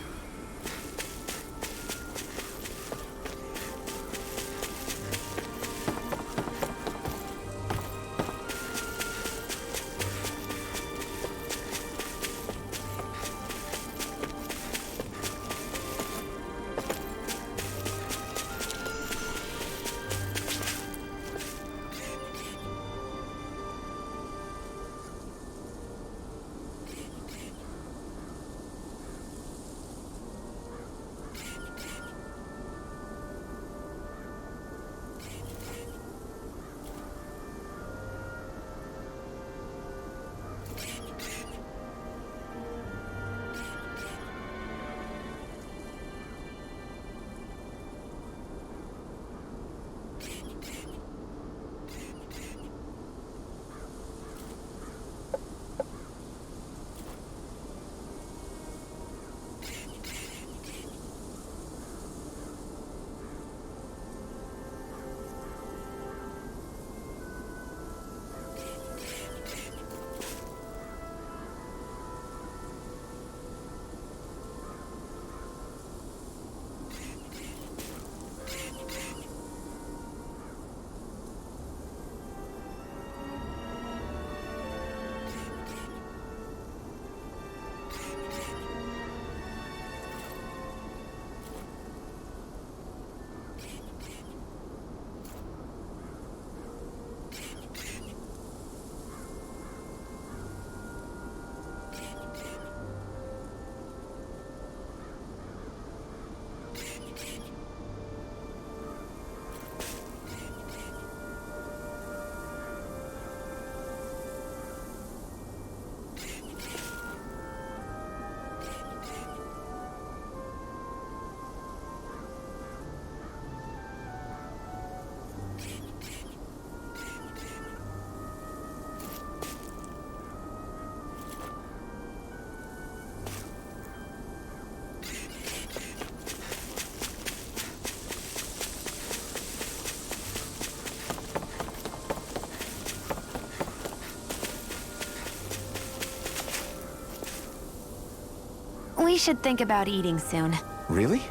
We should think about eating soon. Really?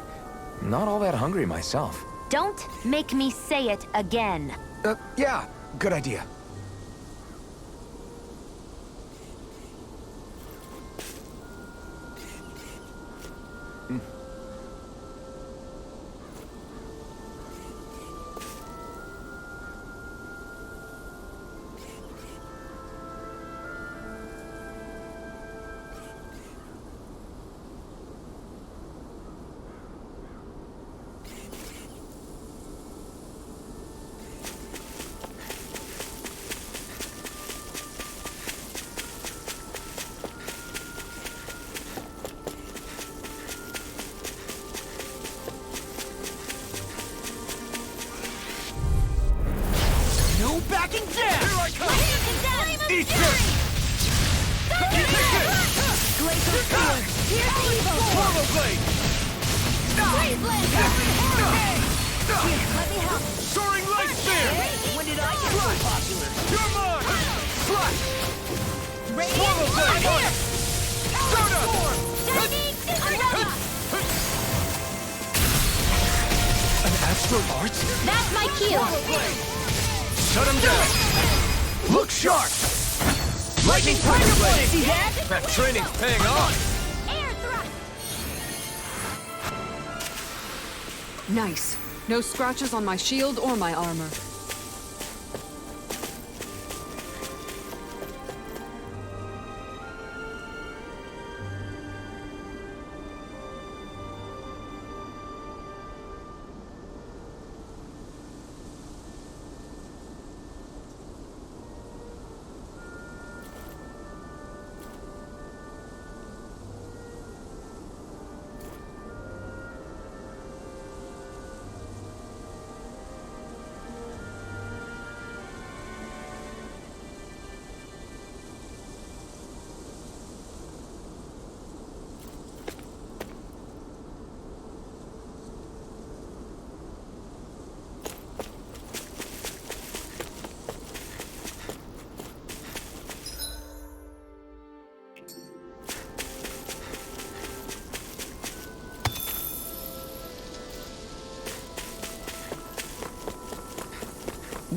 Not all that hungry myself. Don't make me say it again. Yeah, good idea. No backing down! Here I come! Eat this! Glacial Field! Here's evil! Turbo Blade! Freeze Blade! Here, let me help. Soaring Light Spear! When did I get so popular? You're mine! Flash! Radiant Turbo Blade! Fire! Soda! Shining Supernova! An Astral Arts? That's my cue! Shut him down! Look sharp! Lightning Tiger Blade! See that? That training's paying off! Air thrust! Nice. No scratches on my shield or my armor.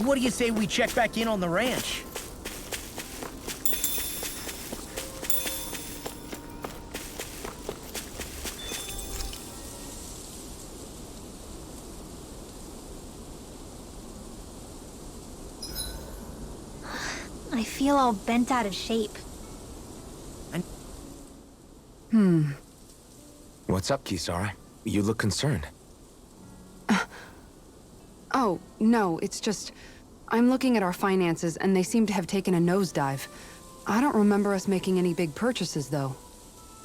What do you say we check back in on the ranch? I feel all bent out of shape. What's up, Kisara? You look concerned. Oh, no, it's just... I'm looking at our finances, and they seem to have taken a nosedive. I don't remember us making any big purchases, though.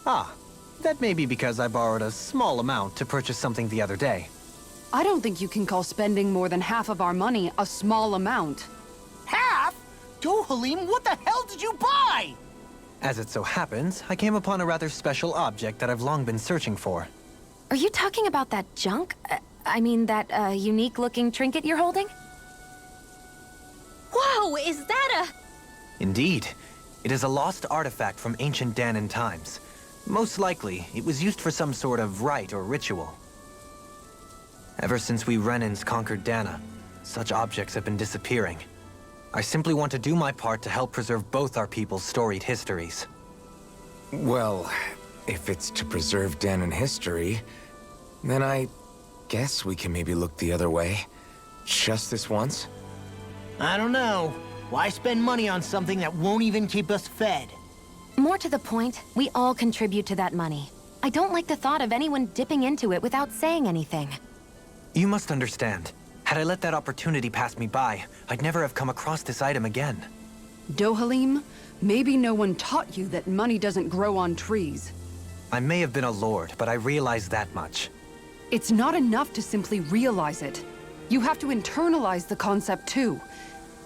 Ah, that may be because I borrowed a small amount to purchase something the other day. I don't think you can call spending more than half of our money a small amount. Half? Dohalim, what the hell did you buy? As it so happens, I came upon a rather special object that I've long been searching for. Are you talking about that junk? I mean, that unique-looking trinket you're holding? Whoa, is that Indeed. It is a lost artifact from ancient Danan times. Most likely, it was used for some sort of rite or ritual. Ever since we Renans conquered Dana, such objects have been disappearing. I simply want to do my part to help preserve both our people's storied histories. Well, if it's to preserve Danan history, then I guess we can maybe look the other way. Just this once? I don't know. Why spend money on something that won't even keep us fed? More to the point, we all contribute to that money. I don't like the thought of anyone dipping into it without saying anything. You must understand. Had I let that opportunity pass me by, I'd never have come across this item again. Dohalim, maybe no one taught you that money doesn't grow on trees. I may have been a lord, but I realize that much. It's not enough to simply realize it. You have to internalize the concept too.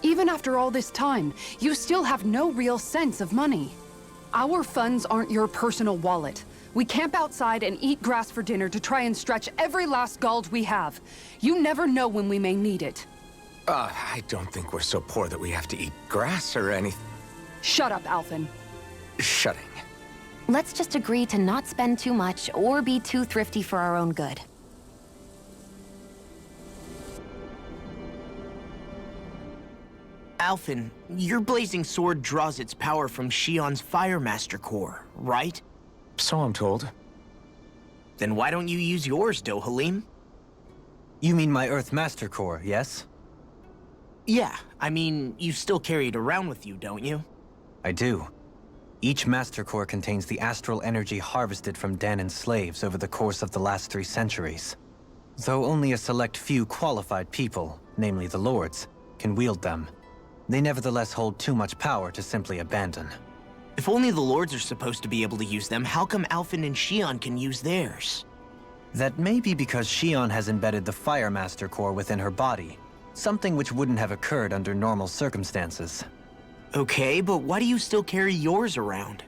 Even after all this time, you still have no real sense of money. Our funds aren't your personal wallet. We camp outside and eat grass for dinner to try and stretch every last gold we have. You never know when we may need it. I don't think we're so poor that we have to eat grass or anything. Shut up, Alphen. Shutting. Let's just agree to not spend too much or be too thrifty for our own good. Alphen, your blazing sword draws its power from Shion's Fire Master Core, right? So I'm told. Then why don't you use yours, Dohalim? You mean my Earth Master Core, yes? Yeah, I mean, you still carry it around with you, don't you? I do. Each Master Core contains the astral energy harvested from Danan slaves over the course of the last 3 centuries. Though only a select few qualified people, namely the Lords, can wield them, they nevertheless hold too much power to simply abandon. If only the Lords are supposed to be able to use them, how come Alphen and Shion can use theirs? That may be because Shion has embedded the Fire Master Core within her body, something which wouldn't have occurred under normal circumstances. Okay, but why do you still carry yours around?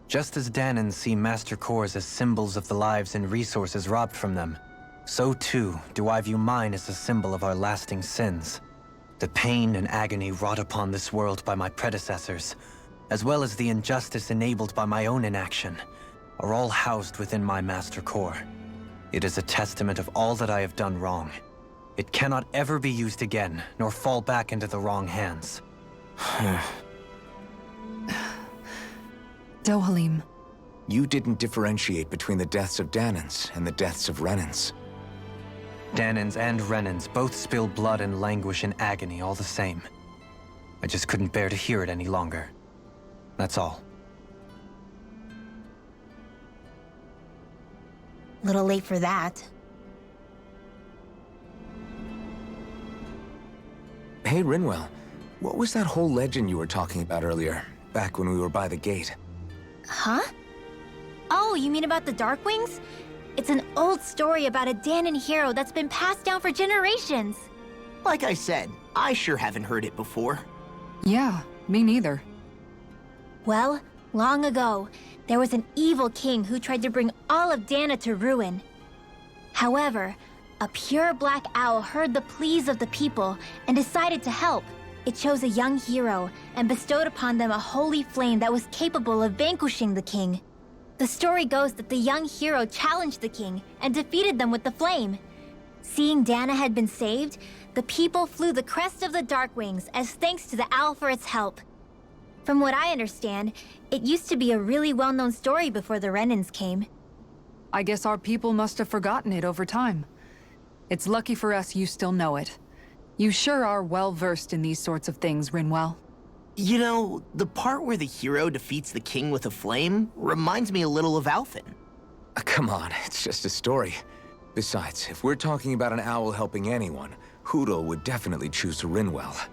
Just as Danans see Master Cores as symbols of the lives and resources robbed from them, so too do I view mine as a symbol of our lasting sins. The pain and agony wrought upon this world by my predecessors, as well as the injustice enabled by my own inaction, are all housed within my Master Core. It is a testament of all that I have done wrong. It cannot ever be used again, nor fall back into the wrong hands. Dohalim. You didn't differentiate between the deaths of Danans and the deaths of Renans. Danans and Renans both spill blood and languish in agony all the same. I just couldn't bear to hear it any longer. That's all. Little late for that. Hey, Rinwell. What was that whole legend you were talking about earlier, back when we were by the gate? Huh? Oh, you mean about the Darkwings? It's an old story about a Danan hero that's been passed down for generations. Like I said, I sure haven't heard it before. Yeah, me neither. Well, long ago, there was an evil king who tried to bring all of Dana to ruin. However, a pure black owl heard the pleas of the people and decided to help. It chose a young hero and bestowed upon them a holy flame that was capable of vanquishing the king. The story goes that the young hero challenged the king and defeated them with the flame. Seeing Dana had been saved, the people flew the crest of the Darkwings as thanks to the owl for its help. From what I understand, it used to be a really well-known story before the Renans came. I guess our people must have forgotten it over time. It's lucky for us you still know it. You sure are well-versed in these sorts of things, Rinwell. You know, the part where the hero defeats the king with a flame reminds me a little of Alphen. Come on, it's just a story. Besides, if we're talking about an owl helping anyone, Hootle would definitely choose Rinwell.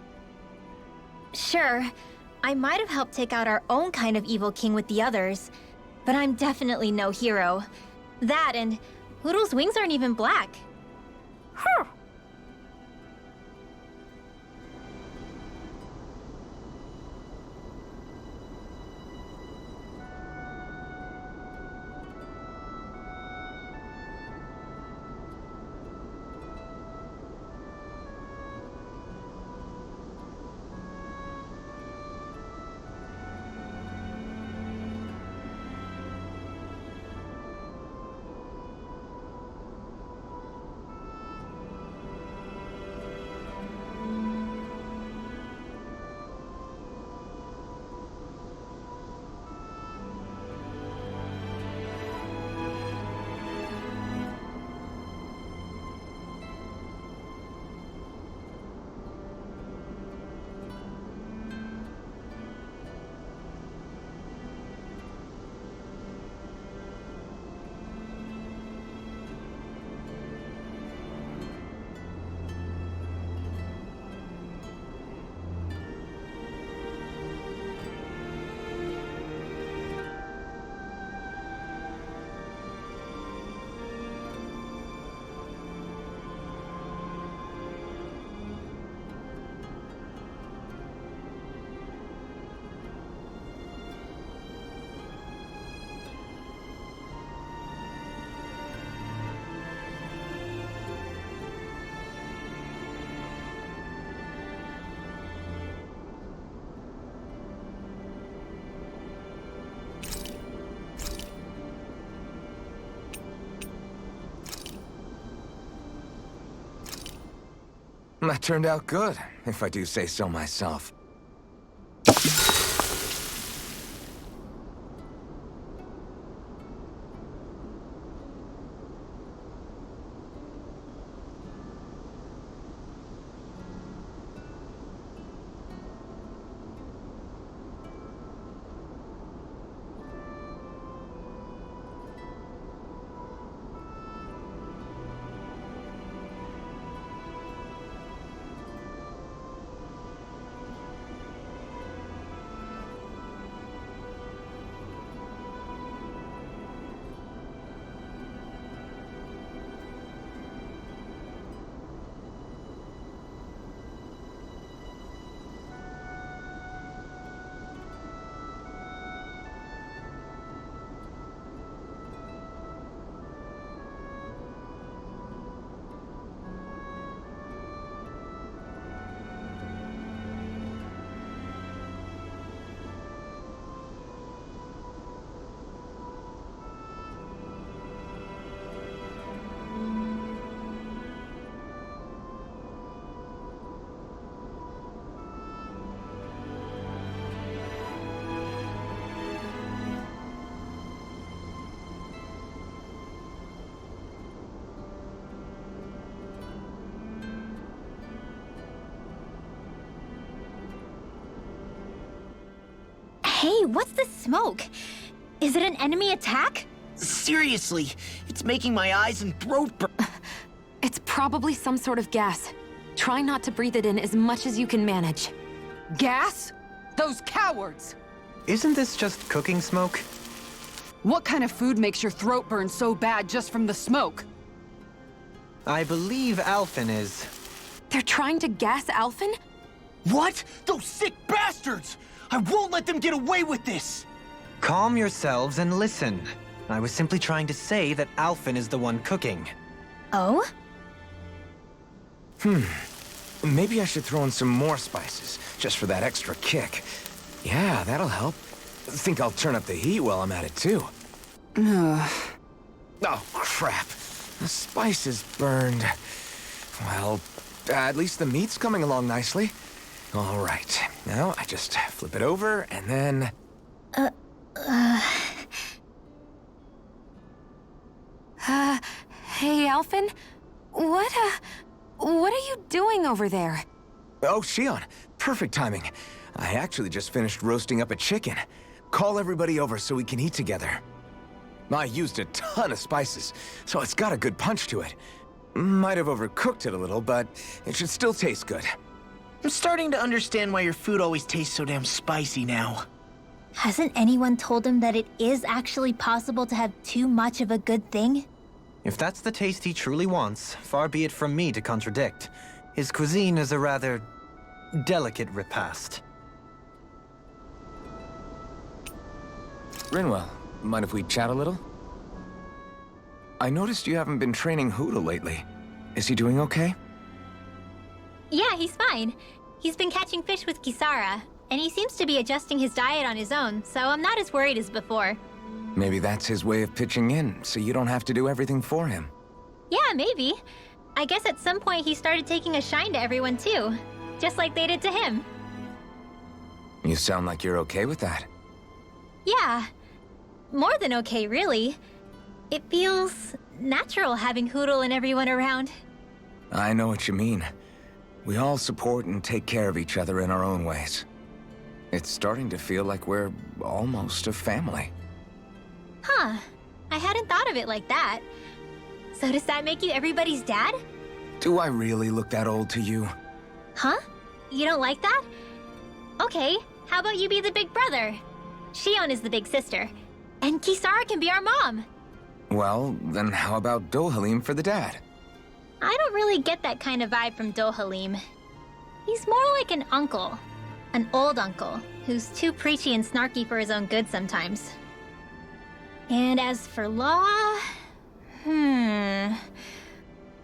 Sure, I might have helped take out our own kind of evil king with the others, but I'm definitely no hero. That and Hootle's wings aren't even black. That turned out good, if I do say so myself. Hey, what's the smoke? Is it an enemy attack? Seriously, it's making my eyes and throat burn. It's probably some sort of gas. Try not to breathe it in as much as you can manage. Gas? Those cowards! Isn't this just cooking smoke? What kind of food makes your throat burn so bad just from the smoke? I believe Alphen is... They're trying to gas Alphen? What? Those sick bastards! I won't let them get away with this! Calm yourselves and listen. I was simply trying to say that Alphen is the one cooking. Oh? Maybe I should throw in some more spices, just for that extra kick. Yeah, that'll help. Think I'll turn up the heat while I'm at it, too. Oh, crap. The spice is burned. Well, At least the meat's coming along nicely. All right. Now I just flip it over and then... Hey, Alphen? What are you doing over there? Oh, Shion. Perfect timing. I actually just finished roasting up a chicken. Call everybody over so we can eat together. I used a ton of spices, so it's got a good punch to it. Might have overcooked it a little, but it should still taste good. I'm starting to understand why your food always tastes so damn spicy now. Hasn't anyone told him that it is actually possible to have too much of a good thing? If that's the taste he truly wants, far be it from me to contradict. His cuisine is a rather delicate repast. Rinwell, mind if we chat a little? I noticed you haven't been training Hootle lately. Is he doing okay? Yeah, he's fine. He's been catching fish with Kisara, and he seems to be adjusting his diet on his own, so I'm not as worried as before. Maybe that's his way of pitching in, so you don't have to do everything for him. Yeah, maybe. I guess at some point he started taking a shine to everyone too, just like they did to him. You sound like you're okay with that. Yeah. More than okay, really. It feels natural having Hootle and everyone around. I know what you mean. We all support and take care of each other in our own ways. It's starting to feel like we're almost a family. Huh. I hadn't thought of it like that. So does that make you everybody's dad? Do I really look that old to you? Huh? You don't like that? Okay, how about you be the big brother? Shion is the big sister. And Kisara can be our mom. Well, then how about Dohalim for the dad? I don't really get that kind of vibe from Dohalim. He's more like an uncle. An old uncle, who's too preachy and snarky for his own good sometimes. And as for Law...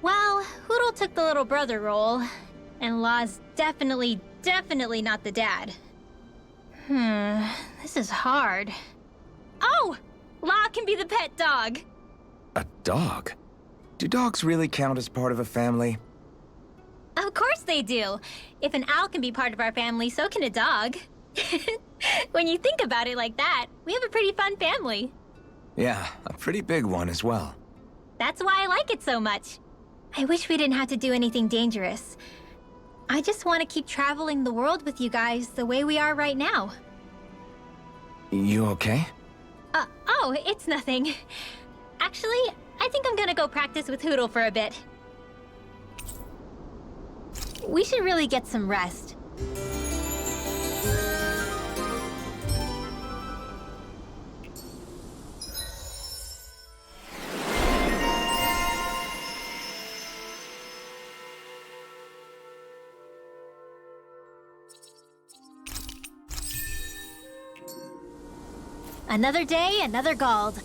Well, Hootle took the little brother role, and Law's definitely not the dad. This is hard. Oh! Law can be the pet dog! A dog? Do dogs really count as part of a family? Of course they do! If an owl can be part of our family, so can a dog. When you think about it like that, we have a pretty fun family. Yeah, a pretty big one as well. That's why I like it so much. I wish we didn't have to do anything dangerous. I just want to keep traveling the world with you guys the way we are right now. You okay? Oh, it's nothing. Actually, I think I'm gonna go practice with Hootle for a bit. We should really get some rest. Another day, another Gald.